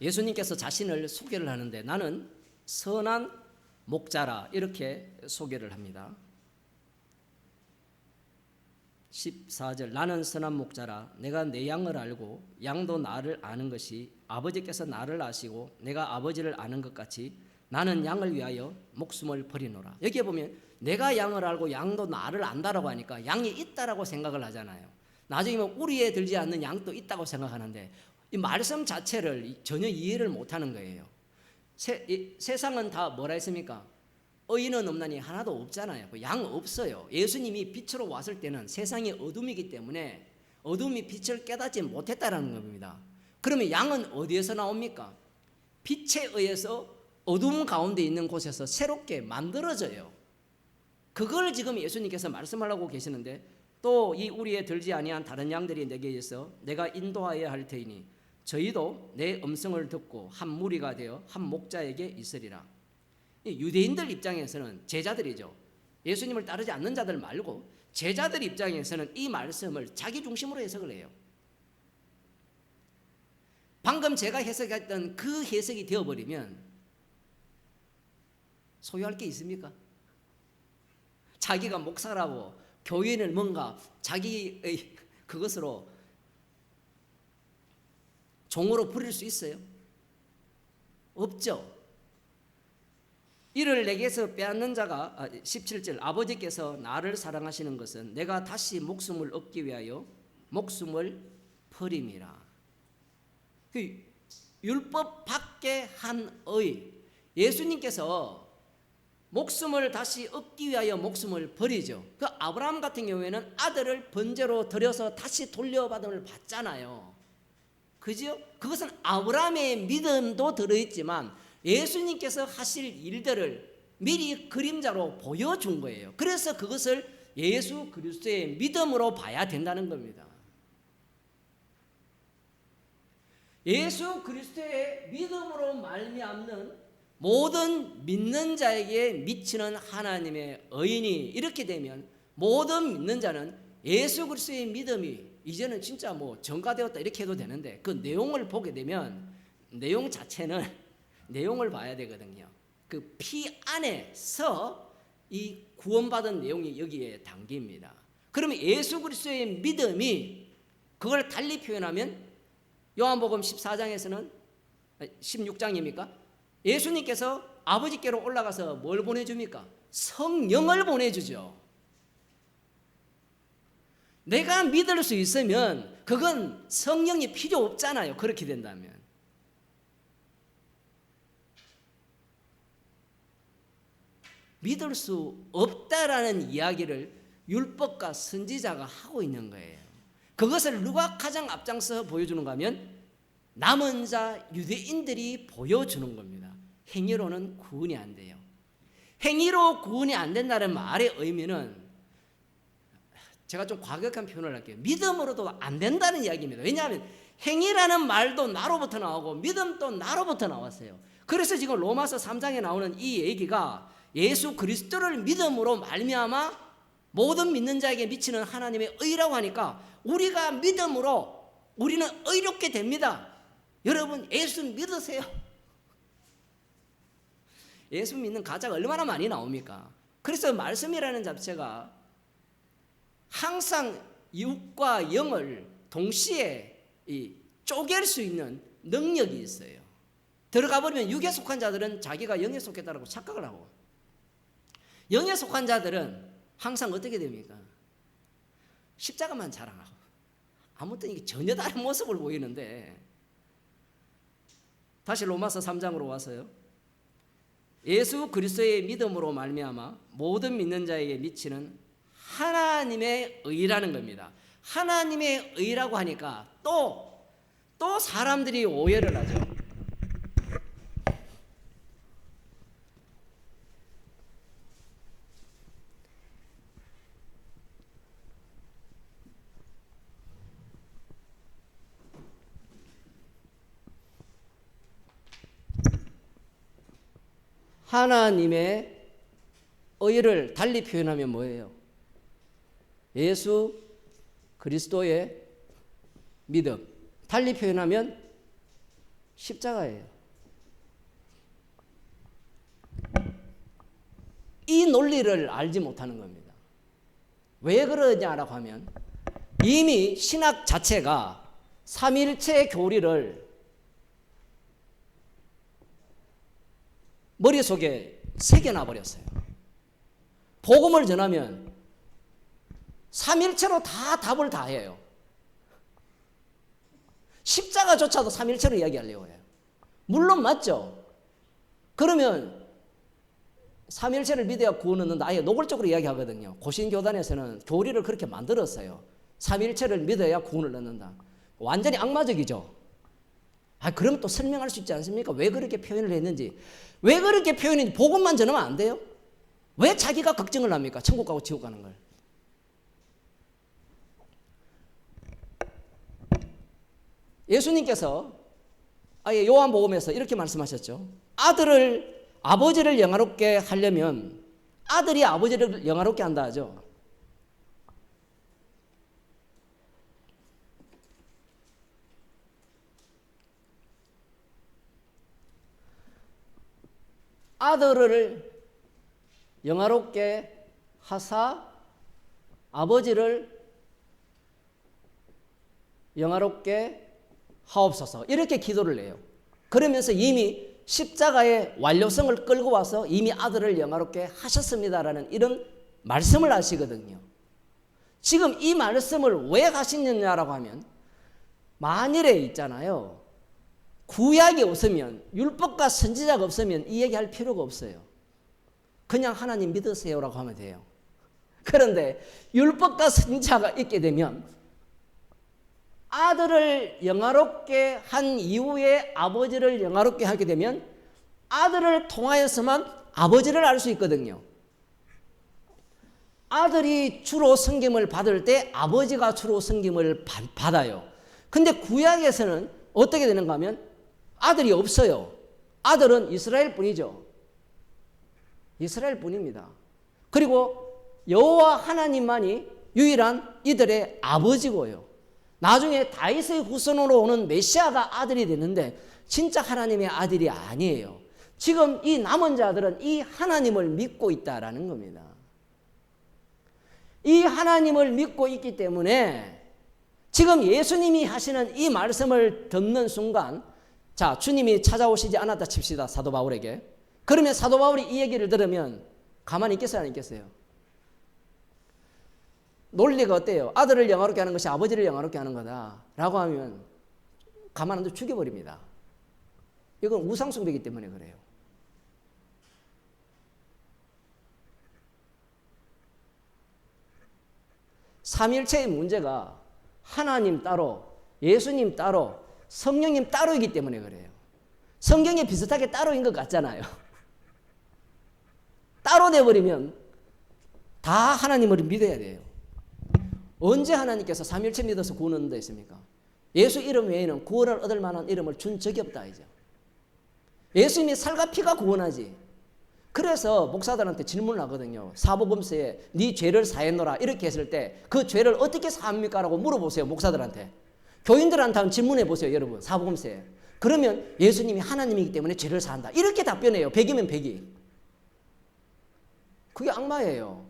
예수님께서 자신을 소개를 하는데 나는 선한 목자라 이렇게 소개를 합니다. 14절 나는 선한 목자라 내가 내 양을 알고 양도 나를 아는 것이 아버지께서 나를 아시고 내가 아버지를 아는 것 같이 나는 양을 위하여 목숨을 버리노라. 여기에 보면 내가 양을 알고 양도 나를 안다라고 하니까 양이 있다라고 생각을 하잖아요. 나중에 우리에 들지 않는 양도 있다고 생각하는데 이 말씀 자체를 전혀 이해를 못하는 거예요. 세상은 다 뭐라 했습니까? 의인은 없나니 하나도 없잖아요. 양 없어요. 예수님이 빛으로 왔을 때는 세상이 어둠이기 때문에 어둠이 빛을 깨닫지 못했다라는 겁니다. 그러면 양은 어디에서 나옵니까? 빛에 의해서 어둠 가운데 있는 곳에서 새롭게 만들어져요. 그걸 지금 예수님께서 말씀하려고 계시는데 또 이 우리에 들지 아니한 다른 양들이 내게 있어 내가 인도하여야 할 테이니 저희도 내 음성을 듣고 한 무리가 되어 한 목자에게 있으리라. 유대인들 입장에서는 제자들이죠. 예수님을 따르지 않는 자들 말고 제자들 입장에서는 이 말씀을 자기 중심으로 해석을 해요. 방금 제가 해석했던 그 해석이 되어버리면 소유할 게 있습니까? 자기가 목사라고 교인을 뭔가 자기의 그것으로 종으로 부릴 수 있어요? 없죠. 이를 내게서 빼앗는 자가 17절 아버지께서 나를 사랑하시는 것은 내가 다시 목숨을 얻기 위하여 목숨을 버림이라. 율법 밖에 한 의 예수님께서 목숨을 다시 얻기 위하여 목숨을 버리죠. 그 아브라함 같은 경우에는 아들을 번제로 드려서 다시 돌려받음을 받잖아요. 그죠? 그것은 아브라함의 믿음도 들어있지만 예수님께서 하실 일들을 미리 그림자로 보여준 거예요. 그래서 그것을 예수 그리스도의 믿음으로 봐야 된다는 겁니다. 예수 그리스도의 믿음으로 말미암는 모든 믿는 자에게 미치는 하나님의 의인이 이렇게 되면 모든 믿는 자는 예수 그리스도의 믿음이 이제는 진짜 뭐 전가되었다 이렇게 해도 되는데 그 내용을 보게 되면 내용 자체는 내용을 봐야 되거든요. 그 피 안에서 이 구원받은 내용이 여기에 담깁니다. 그러면 예수 그리스도의 믿음이 그걸 달리 표현하면 요한복음 14장에서는 16장입니까? 예수님께서 아버지께로 올라가서 뭘 보내줍니까? 성령을 보내주죠. 내가 믿을 수 있으면 그건 성령이 필요 없잖아요. 그렇게 된다면. 믿을 수 없다라는 이야기를 율법과 선지자가 하고 있는 거예요. 그것을 누가 가장 앞장서 보여주는가 하면 남은 자 유대인들이 보여주는 겁니다. 행위로는 구원이 안 돼요. 행위로 구원이 안 된다는 말의 의미는 제가 좀 과격한 표현을 할게요. 믿음으로도 안 된다는 이야기입니다. 왜냐하면 행위라는 말도 나로부터 나오고 믿음도 나로부터 나왔어요. 그래서 지금 로마서 3장에 나오는 이 얘기가 예수 그리스도를 믿음으로 말미암아 모든 믿는 자에게 미치는 하나님의 의라고 하니까 우리가 믿음으로 우리는 의롭게 됩니다. 여러분 예수 믿으세요. 예수 믿는 가짜가 얼마나 많이 나옵니까? 그래서 말씀이라는 자체가 항상 육과 영을 동시에 쪼갤 수 있는 능력이 있어요. 들어가 버리면 육에 속한 자들은 자기가 영에 속했다고 착각을 하고 영에 속한 자들은 항상 어떻게 됩니까? 십자가만 자랑하고 아무튼 이게 전혀 다른 모습을 보이는데 다시 로마서 3장으로 와서요. 예수 그리스도의 믿음으로 말미암아 모든 믿는 자에게 미치는 하나님의 의라는 겁니다. 하나님의 의라고 하니까 또 사람들이 오해를 하죠. 하나님의 의를 달리 표현하면 뭐예요? 예수 그리스도의 믿음. 달리 표현하면 십자가예요. 이 논리를 알지 못하는 겁니다. 왜 그러냐라고 하면 이미 신학 자체가 삼일체 교리를 머릿속에 새겨놔 버렸어요. 복음을 전하면 삼일체로 다 답을 다 해요. 십자가조차도 삼일체로 이야기하려고 해요. 물론 맞죠. 그러면 삼일체를 믿어야 구원 얻는다. 아예 노골적으로 이야기하거든요. 고신교단에서는 교리를 그렇게 만들었어요. 삼일체를 믿어야 구원을 얻는다. 완전히 악마적이죠. 그럼 또 설명할 수 있지 않습니까? 왜 그렇게 표현을 했는지. 왜 그렇게 표현했는지 복음만 전하면 안 돼요? 왜 자기가 걱정을 합니까? 천국 가고 지옥 가는 걸. 예수님께서 아예 요한복음에서 이렇게 말씀하셨죠. 아버지를 영화롭게 하려면 아들이 아버지를 영화롭게 한다 하죠. 아들을 영화롭게 하사 아버지를 영화롭게 하옵소서. 이렇게 기도를 해요. 그러면서 이미 십자가의 완료성을 끌고 와서 이미 아들을 영화롭게 하셨습니다라는 이런 말씀을 하시거든요. 지금 이 말씀을 왜 하시느냐라고 하면 만일에 있잖아요. 구약이 없으면 율법과 선지자가 없으면 이 얘기할 필요가 없어요. 그냥 하나님 믿으세요라고 하면 돼요. 그런데 율법과 선지자가 있게 되면 아들을 영화롭게 한 이후에 아버지를 영화롭게 하게 되면 아들을 통하여서만 아버지를 알 수 있거든요. 아들이 주로 섬김을 받을 때 아버지가 주로 섬김을 받아요. 근데 구약에서는 어떻게 되는가 하면 아들이 없어요. 아들은 이스라엘 뿐이죠. 이스라엘 뿐입니다. 그리고 여호와 하나님만이 유일한 이들의 아버지고요. 나중에 다윗의 후손으로 오는 메시아가 아들이 되는데 진짜 하나님의 아들이 아니에요. 지금 이 남은 자들은 이 하나님을 믿고 있다라는 겁니다. 이 하나님을 믿고 있기 때문에 지금 예수님이 하시는 이 말씀을 듣는 순간, 자, 주님이 찾아오시지 않았다 칩시다, 사도 바울에게. 그러면 사도 바울이 이 얘기를 들으면 가만히 있겠어요, 안 있겠어요? 논리가 어때요? 아들을 영화롭게 하는 것이 아버지를 영화롭게 하는 거다라고 하면 가만 안 두고 죽여버립니다. 이건 우상숭배이기 때문에 그래요. 삼일체의 문제가 하나님 따로, 예수님 따로, 성령님 따로이기 때문에 그래요. 성경에 비슷하게 따로인 것 같잖아요. 따로 돼버리면 다 하나님을 믿어야 돼요. 언제 하나님께서 삼일체 믿어서 구원 얻는 데 있습니까? 예수 이름 외에는 구원을 얻을 만한 이름을 준 적이 없다 이죠. 예수님이 살과 피가 구원하지. 그래서 목사들한테 질문을 하거든요. 사복음서에 네 죄를 사했노라 이렇게 했을 때 그 죄를 어떻게 사합니까? 라고 물어보세요. 목사들한테. 교인들한테 한번 질문해 보세요. 여러분. 사복음서에. 그러면 예수님이 하나님이기 때문에 죄를 사한다. 이렇게 답변해요. 100이면 100이. 그게 악마예요.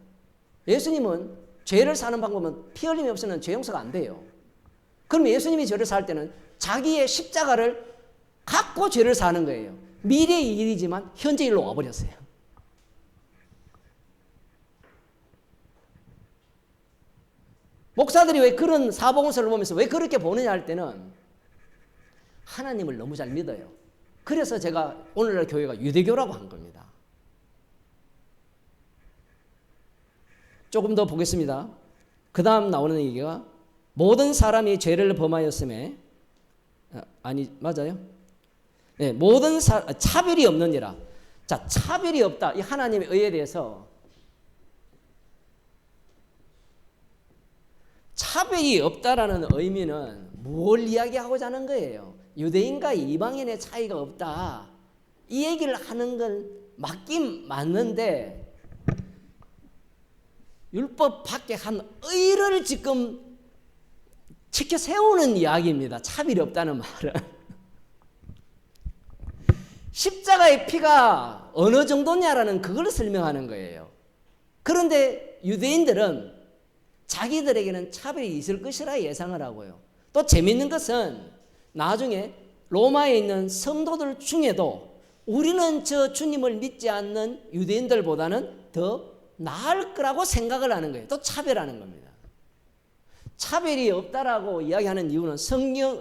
예수님은 죄를 사는 방법은 피 흘림이 없으면 죄 용서가 안 돼요. 그럼 예수님이 죄를 살 때는 자기의 십자가를 갖고 죄를 사는 거예요. 미래의 일이지만 현재 일로 와버렸어요. 목사들이 왜 그런 사복음서를 보면서 왜 그렇게 보느냐 할 때는 하나님을 너무 잘 믿어요. 그래서 제가 오늘날 교회가 유대교라고 한 겁니다. 조금 더 보겠습니다. 그 다음 나오는 얘기가 모든 사람이 죄를 범하였음에 맞아요? 네, 모든 차별이 없느니라. 자, 차별이 없다. 이 하나님의 의에 대해서 차별이 없다라는 의미는 뭘 이야기하고자 하는 거예요? 유대인과 이방인의 차이가 없다. 이 얘기를 하는 건 맞긴 맞는데 율법 밖에 한 의를 지금 지켜 세우는 이야기입니다. 차별이 없다는 말은. 십자가의 피가 어느 정도냐라는 그걸 설명하는 거예요. 그런데 유대인들은 자기들에게는 차별이 있을 것이라 예상을 하고요. 또 재미있는 것은 나중에 로마에 있는 성도들 중에도 우리는 저 주님을 믿지 않는 유대인들보다는 더 나을 거라고 생각을 하는 거예요. 또 차별하는 겁니다. 차별이 없다라고 이야기하는 이유는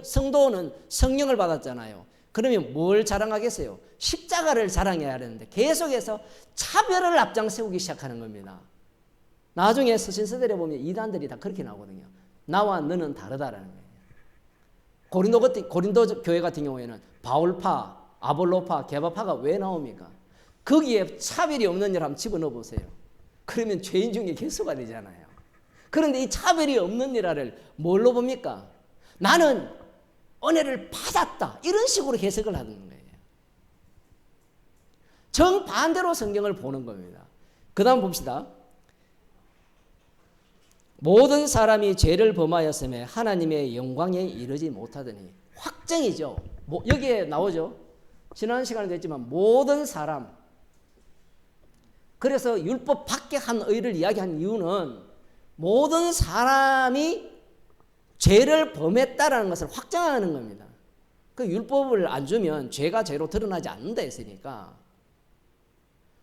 성도는 성령을 받았잖아요. 그러면 뭘 자랑하겠어요? 십자가를 자랑해야 하는데 계속해서 차별을 앞장세우기 시작하는 겁니다. 나중에 서신서들에 보면 이단들이 다 그렇게 나오거든요. 나와 너는 다르다라는 거예요. 고린도 교회 같은 경우에는 바울파, 아볼로파, 게바파가 왜 나옵니까? 거기에 차별이 없는 일 한번 집어넣어 보세요. 그러면 죄인 중에 개수가 되잖아요. 그런데 이 차별이 없는 일화를 뭘로 봅니까? 나는 은혜를 받았다. 이런 식으로 해석을 하는 거예요. 정반대로 성경을 보는 겁니다. 그 다음 봅시다. 모든 사람이 죄를 범하였음에 하나님의 영광에 이르지 못하더니. 확정이죠. 여기에 나오죠. 지난 시간에도 했지만 모든 사람. 그래서 율법 밖에 한 의를 이야기한 이유는 모든 사람이 죄를 범했다라는 것을 확정하는 겁니다. 그 율법을 안 주면 죄가 죄로 드러나지 않는다 했으니까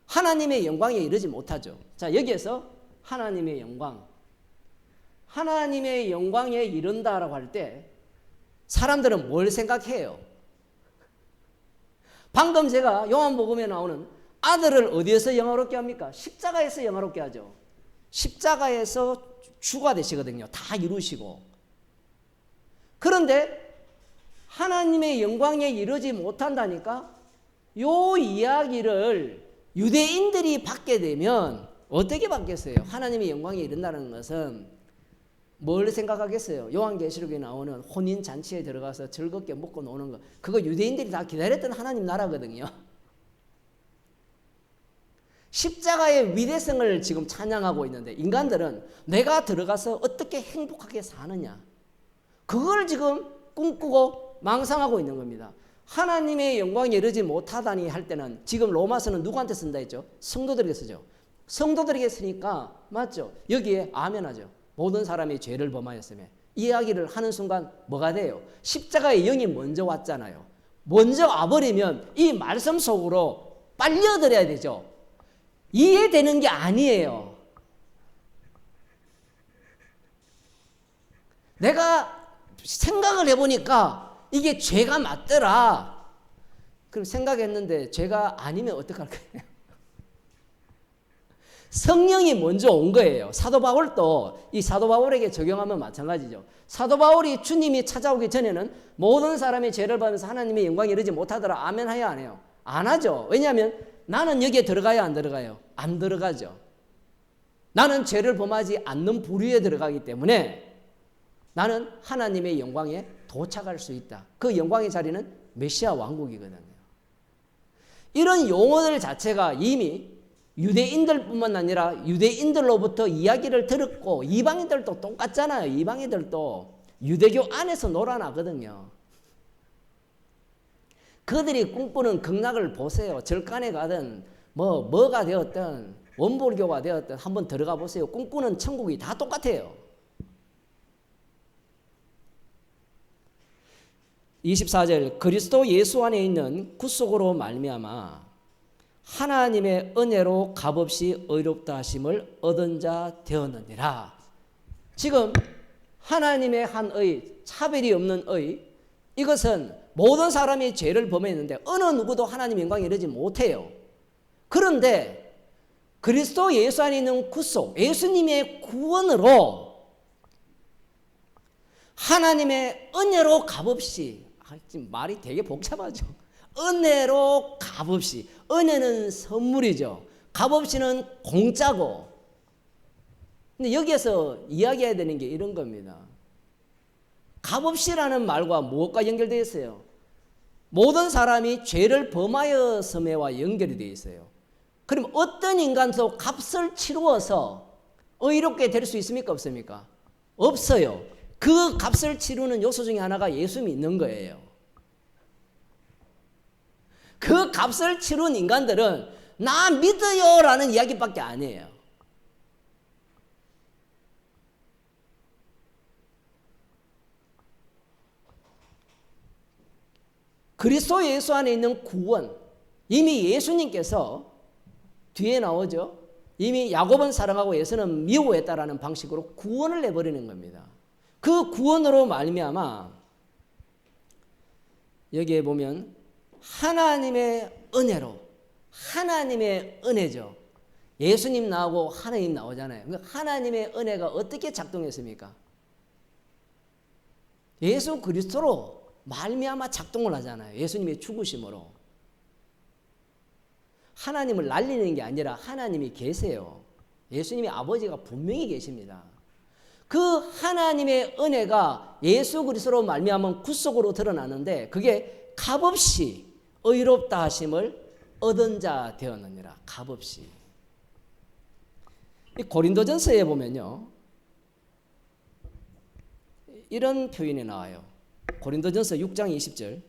하나님의 영광에 이르지 못하죠. 자, 여기에서 하나님의 영광에 이른다라고 할 때 사람들은 뭘 생각해요? 방금 제가 요한복음에 나오는 아들을 어디에서 영화롭게 합니까? 십자가에서 영화롭게 하죠. 십자가에서 주가 되시거든요. 다 이루시고. 그런데 하나님의 영광에 이르지 못한다니까 요 이야기를 유대인들이 받게 되면 어떻게 받겠어요? 하나님의 영광에 이른다는 것은 뭘 생각하겠어요? 요한계시록에 나오는 혼인잔치에 들어가서 즐겁게 먹고 노는 거. 그거 유대인들이 다 기다렸던 하나님 나라거든요. 십자가의 위대성을 지금 찬양하고 있는데 인간들은 내가 들어가서 어떻게 행복하게 사느냐. 그걸 지금 꿈꾸고 망상하고 있는 겁니다. 하나님의 영광에 이르지 못하다니 할 때는 지금 로마서는 누구한테 쓴다 했죠? 성도들에게 쓰죠. 성도들에게 쓰니까 맞죠? 여기에 아멘하죠. 모든 사람이 죄를 범하였으며 이야기를 하는 순간 뭐가 돼요? 십자가의 영이 먼저 왔잖아요. 먼저 와버리면 이 말씀 속으로 빨려들어야 되죠. 이해되는 게 아니에요. 내가 생각을 해보니까 이게 죄가 맞더라. 그럼 생각했는데 죄가 아니면 어떡할 거예요? 성령이 먼저 온 거예요. 사도 바울도 이 사도 바울에게 적용하면 마찬가지죠. 사도 바울이 주님이 찾아오기 전에는 모든 사람이 죄를 받으면서 하나님의 영광에 이르지 못하더라. 아멘 하여 안 해요? 안 하죠. 왜냐하면 나는 여기에 들어가요? 안 들어가요? 안 들어가죠. 나는 죄를 범하지 않는 부류에 들어가기 때문에 나는 하나님의 영광에 도착할 수 있다. 그 영광의 자리는 메시아 왕국이거든요. 이런 용어들 자체가 이미 유대인들뿐만 아니라 유대인들로부터 이야기를 들었고 이방인들도 똑같잖아요. 이방인들도 유대교 안에서 놀아나거든요. 그들이 꿈꾸는 극락을 보세요. 절간에 가든 뭐가 되었든 원불교가 되었든 한번 들어가 보세요. 꿈꾸는 천국이 다 똑같아요. 24절 그리스도 예수 안에 있는 구속으로 말미암아 하나님의 은혜로 값없이 의롭다 하심을 얻은 자 되었느니라. 지금 하나님의 한 의, 차별이 없는 의, 이것은 모든 사람이 죄를 범했는데 어느 누구도 하나님 영광에 이르지 못해요. 그런데 그리스도 예수 안에 있는 구속, 예수님의 구원으로 하나님의 은혜로 값없이, 지금 말이 되게 복잡하죠. 은혜로 값없이, 은혜는 선물이죠. 값없이는 공짜고. 근데 여기에서 이야기해야 되는 게 이런 겁니다. 값없이라는 말과 무엇과 연결되어 있어요? 모든 사람이 죄를 범하였음에와 연결이 되어 있어요. 그럼 어떤 인간도 값을 치루어서 의롭게 될 수 있습니까? 없습니까? 없어요. 그 값을 치르는 요소 중에 하나가 예수 믿는 거예요. 그 값을 치른 인간들은 나 믿어요라는 이야기밖에 안 해요. 그리스도 예수 안에 있는 구원, 이미 예수님께서 뒤에 나오죠. 이미 야곱은 사랑하고 에서는 미워했다라는 방식으로 구원을 내버리는 겁니다. 그 구원으로 말미암아 여기에 보면 하나님의 은혜로, 하나님의 은혜죠. 예수님 나오고 하나님 나오잖아요. 하나님의 은혜가 어떻게 작동했습니까? 예수 그리스도로 말미암아 작동을 하잖아요. 예수님의 죽으심으로. 하나님을 날리는 게 아니라 하나님이 계세요. 예수님의 아버지가 분명히 계십니다. 그 하나님의 은혜가 예수 그리스도로 말미암은 구속으로 드러나는데 그게 값없이 의롭다 하심을 얻은 자 되었느니라. 값없이. 이 고린도전서에 보면요, 이런 표현이 나와요. 고린도전서 6장 20절.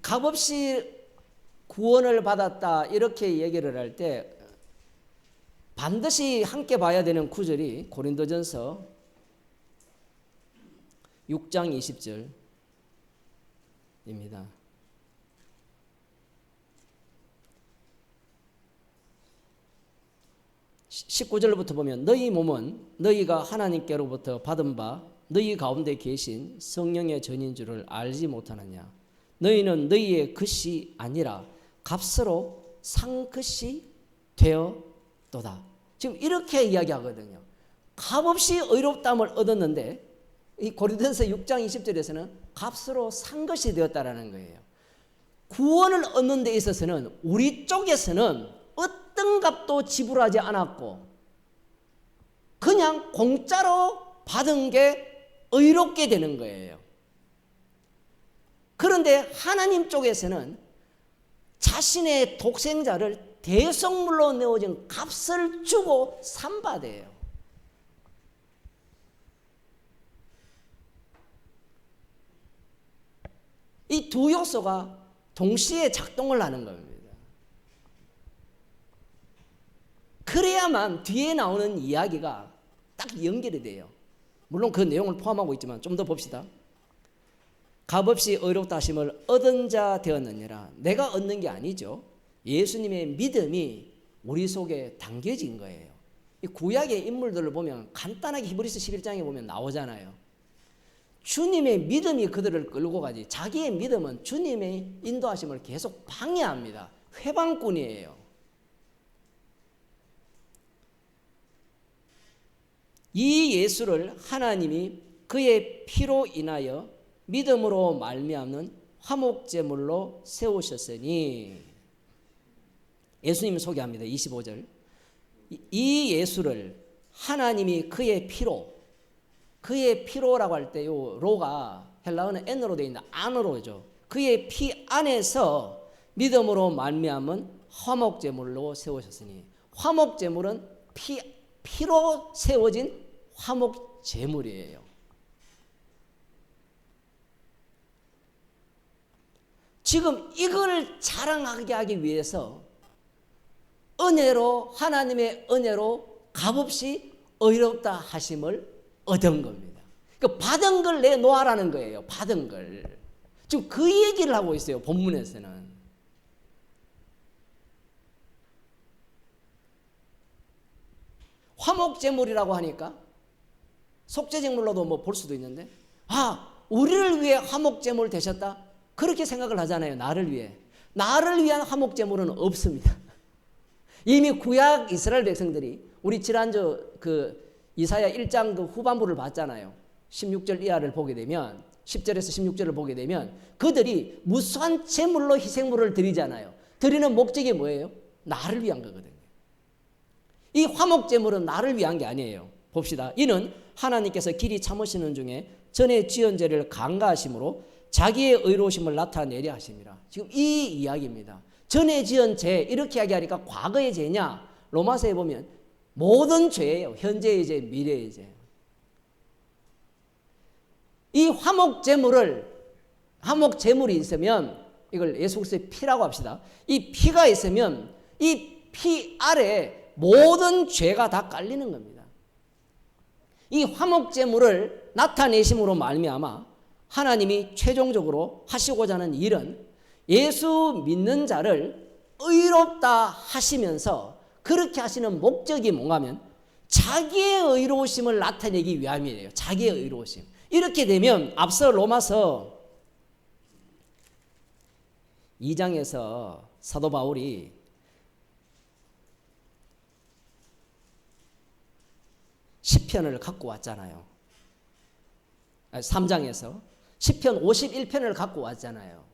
값없이 구원을 받았다 이렇게 얘기를 할 때 반드시 함께 봐야 되는 구절이 고린도전서 6장 20절입니다. 19절부터 보면 너희 몸은 너희가 하나님께로부터 받은 바 너희 가운데 계신 성령의 전인 줄을 알지 못하느냐. 너희는 너희의 것이 아니라 값으로 산 것이 되었도다. 지금 이렇게 이야기하거든요. 값없이 의롭다함을 얻었는데 이 고린도전서 6장 20절에서는 값으로 산 것이 되었다라는 거예요. 구원을 얻는 데 있어서는 우리 쪽에서는 어떤 값도 지불하지 않았고 그냥 공짜로 받은 게 의롭게 되는 거예요. 그런데 하나님 쪽에서는 자신의 독생자를 대성물로 내어진 값을 주고 산바돼요. 이 두 요소가 동시에 작동을 하는 겁니다. 그래야만 뒤에 나오는 이야기가 딱 연결이 돼요. 물론 그 내용을 포함하고 있지만 좀 더 봅시다. 값없이 의롭다 하심을 얻은 자 되었느니라. 내가 얻는 게 아니죠. 예수님의 믿음이 우리 속에 담겨진 거예요. 이 구약의 인물들을 보면 간단하게 히브리서 11장에 보면 나오잖아요. 주님의 믿음이 그들을 끌고 가지 자기의 믿음은 주님의 인도하심을 계속 방해합니다. 회방꾼이에요. 이 예수를 하나님이 그의 피로 인하여 믿음으로 말미암는 화목제물로 세우셨으니, 예수님을 소개합니다. 25절. 이 예수를 하나님이 그의 피로라고 할 때 요 로가 헬라어는 n으로 되어 있는데 안으로죠. 그의 피 안에서 믿음으로 말미암은 화목제물로 세우셨으니, 화목제물은 피로 세워진 화목제물이에요. 지금 이걸 자랑하게 하기 위해서 은혜로, 하나님의 은혜로 값없이 의롭다 하심을 얻은 겁니다. 그 받은 걸 내놓으라는 거예요. 받은 걸. 지금 그 얘기를 하고 있어요. 본문에서는. 화목제물이라고 하니까 속죄제물로도 뭐 볼 수도 있는데, 우리를 위해 화목제물 되셨다? 그렇게 생각을 하잖아요. 나를 위해. 나를 위한 화목제물은 없습니다. 이미 구약 이스라엘 백성들이 우리 지난주 그 이사야 1장 그 후반부를 봤잖아요. 16절 이하를 보게 되면, 10절에서 16절을 보게 되면 그들이 무수한 제물로 희생물을 드리잖아요. 드리는 목적이 뭐예요? 나를 위한 거거든요. 이 화목제물은 나를 위한 게 아니에요. 봅시다. 이는 하나님께서 길이 참으시는 중에 전에 지은 죄를 간과하심으로 자기의 의로우심을 나타내려 하심이라. 지금 이 이야기입니다. 전에 지은 죄, 이렇게 이야기하니까 과거의 죄냐? 로마서에 보면 모든 죄예요. 현재의 죄, 미래의 죄. 이 화목 제물이 있으면 이걸 예수 그리스도의 피라고 합시다. 이 피가 있으면 이 피 아래 모든 죄가 다 깔리는 겁니다. 이 화목 제물을 나타내심으로 말미암아 하나님이 최종적으로 하시고자 하는 일은 예수 믿는 자를 의롭다 하시면서 그렇게 하시는 목적이 뭔가 하면 자기의 의로우심을 나타내기 위함이에요. 자기의 의로우심. 이렇게 되면 앞서 로마서 2장에서 사도 바울이 시편을 갖고 왔잖아요. 3장에서 시편 51편을 갖고 왔잖아요.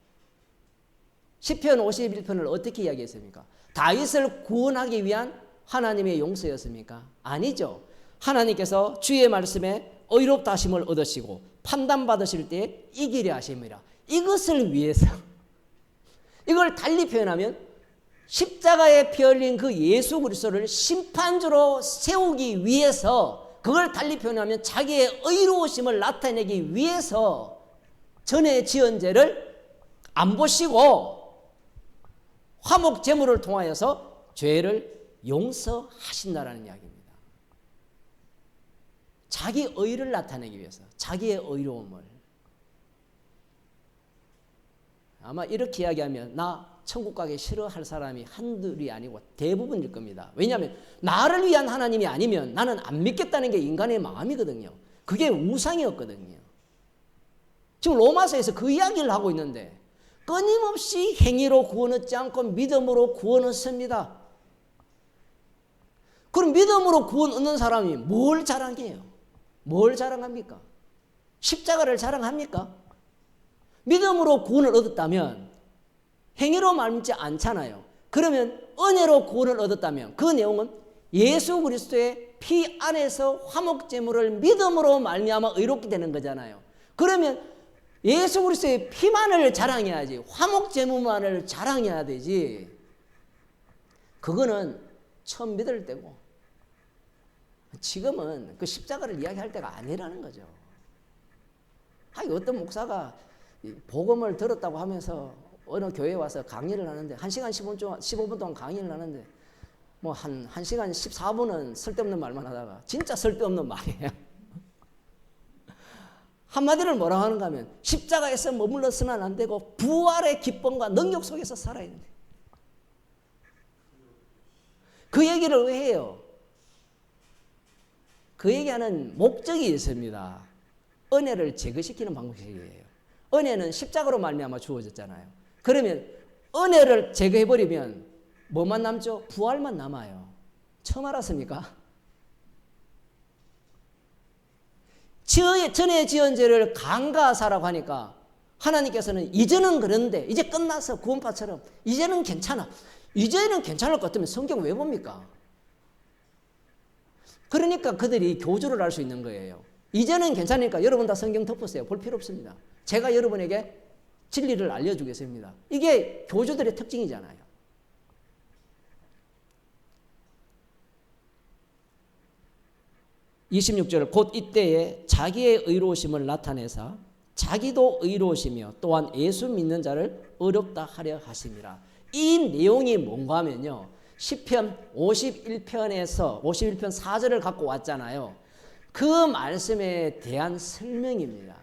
시편 51편을 어떻게 이야기했습니까? 다윗을 구원하기 위한 하나님의 용서였습니까? 아니죠. 하나님께서 주의 말씀에 의롭다 하심을 얻으시고 판단받으실 때 이기려 하심이라. 이것을 위해서, 이걸 달리 표현하면 십자가에 피 흘린 그 예수 그리스도를 심판주로 세우기 위해서, 그걸 달리 표현하면 자기의 의로우심을 나타내기 위해서 전에 지은 죄를 안 보시고 화목 제물을 통하여서 죄를 용서하신다라는 이야기입니다. 자기 의를 나타내기 위해서, 자기의 의로움을. 아마 이렇게 이야기하면 나 천국 가기 싫어할 사람이 한둘이 아니고 대부분일 겁니다. 왜냐하면 나를 위한 하나님이 아니면 나는 안 믿겠다는 게 인간의 마음이거든요. 그게 우상이었거든요. 지금 로마서에서 그 이야기를 하고 있는데 끊임없이 행위로 구원 얻지 않고 믿음으로 구원 얻습니다. 그럼 믿음으로 구원 얻는 사람이 뭘 자랑해요? 뭘 자랑합니까? 십자가를 자랑합니까? 믿음으로 구원을 얻었다면 행위로 말미지 않잖아요. 그러면 은혜로 구원을 얻었다면 그 내용은 예수 그리스도의 피 안에서 화목 제물을 믿음으로 말미암아 의롭게 되는 거잖아요. 그러면 예수 그리스도의 피만을 자랑해야지, 화목 제물만을 자랑해야 되지. 그거는 처음 믿을 때고 지금은 그 십자가를 이야기할 때가 아니라는 거죠. 어떤 목사가 복음을 들었다고 하면서 어느 교회에 와서 강의를 하는데 1시간 15분 동안 강의를 하는데 뭐 한 1시간 14분은 쓸데없는 말만 하다가 진짜 쓸데없는 말이에요. 한마디를 뭐라고 하는가 하면 십자가에서 머물러서는 안 되고 부활의 기쁨과 능력 속에서 살아야 된다. 그 얘기를 왜 해요? 그 얘기하는 목적이 있습니다. 은혜를 제거시키는 방법이에요. 은혜는 십자가로 말미암아 주어졌잖아요. 그러면 은혜를 제거해버리면 뭐만 남죠? 부활만 남아요. 처음 알았습니까? 전에 지은 죄를 간과하사라고 하니까 하나님께서는 이제는 그런데 이제 끝나서 구원파처럼 이제는 괜찮아. 이제는 괜찮을 것 같으면 성경 왜 봅니까? 그러니까 그들이 교주를 할 수 있는 거예요. 이제는 괜찮으니까 여러분 다 성경 덮으세요. 볼 필요 없습니다. 제가 여러분에게 진리를 알려주겠습니다. 이게 교주들의 특징이잖아요. (26절) 곧 이때에 자기의 의로우심을 나타내사 자기도 의로우시며 또한 예수 믿는 자를 의롭다 하려 하심이라. 이 내용이 뭔가 하면요, 시편 51편에서 51편 4절을 갖고 왔잖아요. 그 말씀에 대한 설명입니다.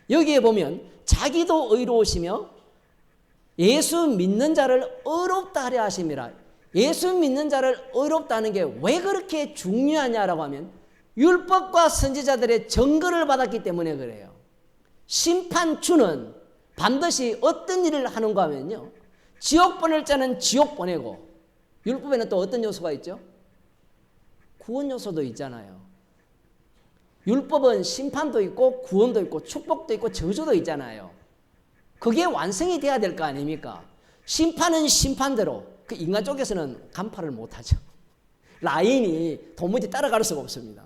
여기에 보면 자기도 의로우시며 예수 믿는 자를 의롭다 하려 하심이라. 예수 믿는 자를 의롭다 하는 게 왜 그렇게 중요하냐라고 하면 율법과 선지자들의 증거를 받았기 때문에 그래요. 심판주는 반드시 어떤 일을 하는가 하면요, 지옥 보낼 자는 지옥 보내고, 율법에는 또 어떤 요소가 있죠? 구원 요소도 있잖아요. 율법은 심판도 있고 구원도 있고 축복도 있고 저주도 있잖아요. 그게 완성이 돼야 될 거 아닙니까? 심판은 심판대로, 그 인간 쪽에서는 간파를 못하죠. 라인이 도무지 따라갈 수가 없습니다.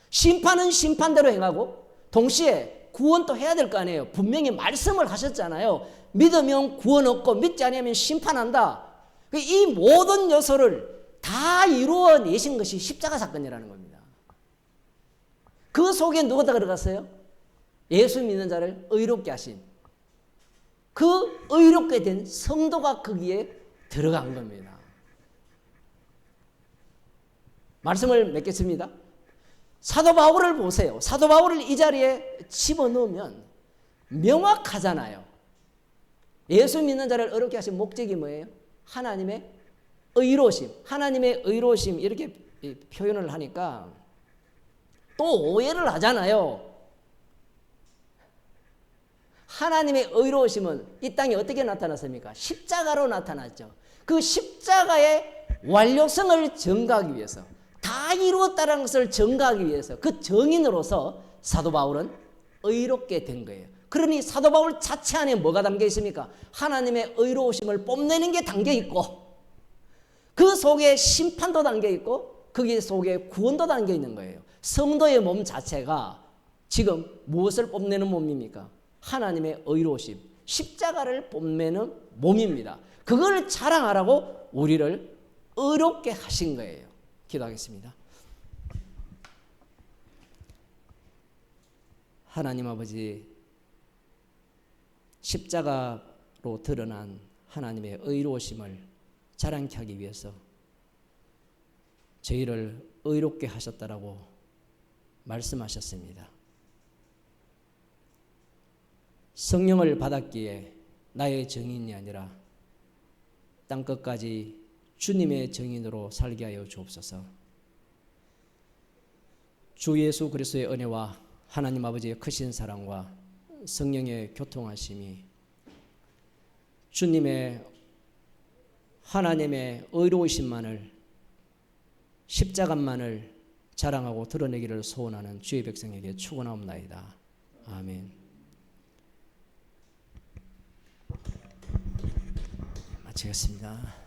심판은 심판대로 행하고 동시에 구원도 해야 될 거 아니에요. 분명히 말씀을 하셨잖아요. 믿으면 구원 얻고 믿지 않으면 심판한다. 이 모든 요소를 다 이루어내신 것이 십자가 사건이라는 겁니다. 그 속에 누가 들어갔어요? 예수 믿는 자를 의롭게 하신 그 의롭게 된 성도가 거기에 들어간 겁니다. 말씀을 맺겠습니다. 사도 바울을 보세요. 사도 바울을 이 자리에 집어넣으면 명확하잖아요. 예수 믿는 자를 의롭게 하신 목적이 뭐예요? 하나님의 의로우심, 하나님의 의로우심 이렇게 표현을 하니까 또 오해를 하잖아요. 하나님의 의로우심은 이 땅에 어떻게 나타났습니까? 십자가로 나타났죠. 그 십자가의 완료성을 증가하기 위해서, 다 이루었다는 것을 증가하기 위해서 그 증인으로서 사도 바울은 의롭게 된 거예요. 그러니 사도 바울 자체 안에 뭐가 담겨 있습니까? 하나님의 의로우심을 뽐내는 게 담겨 있고, 그 속에 심판도 담겨 있고, 거기 속에 구원도 담겨 있는 거예요. 성도의 몸 자체가 지금 무엇을 뽐내는 몸입니까? 하나님의 의로우심, 십자가를 뽐내는 몸입니다. 그걸 자랑하라고 우리를 의롭게 하신 거예요. 기도하겠습니다. 하나님 아버지, 십자가로 드러난 하나님의 의로우심을 자랑케 하기 위해서 저희를 의롭게 하셨다라고 말씀하셨습니다. 성령을 받았기에 나의 증인이 아니라 땅끝까지 주님의 증인으로 살게 하여 주옵소서. 주 예수 그리스도의 은혜와 하나님 아버지의 크신 사랑과 성령의 교통하심이 주님의 하나님의 의로우심만을, 십자가만을 자랑하고 드러내기를 소원하는 주의 백성에게 축원하옵나이다. 아멘. 마치겠습니다.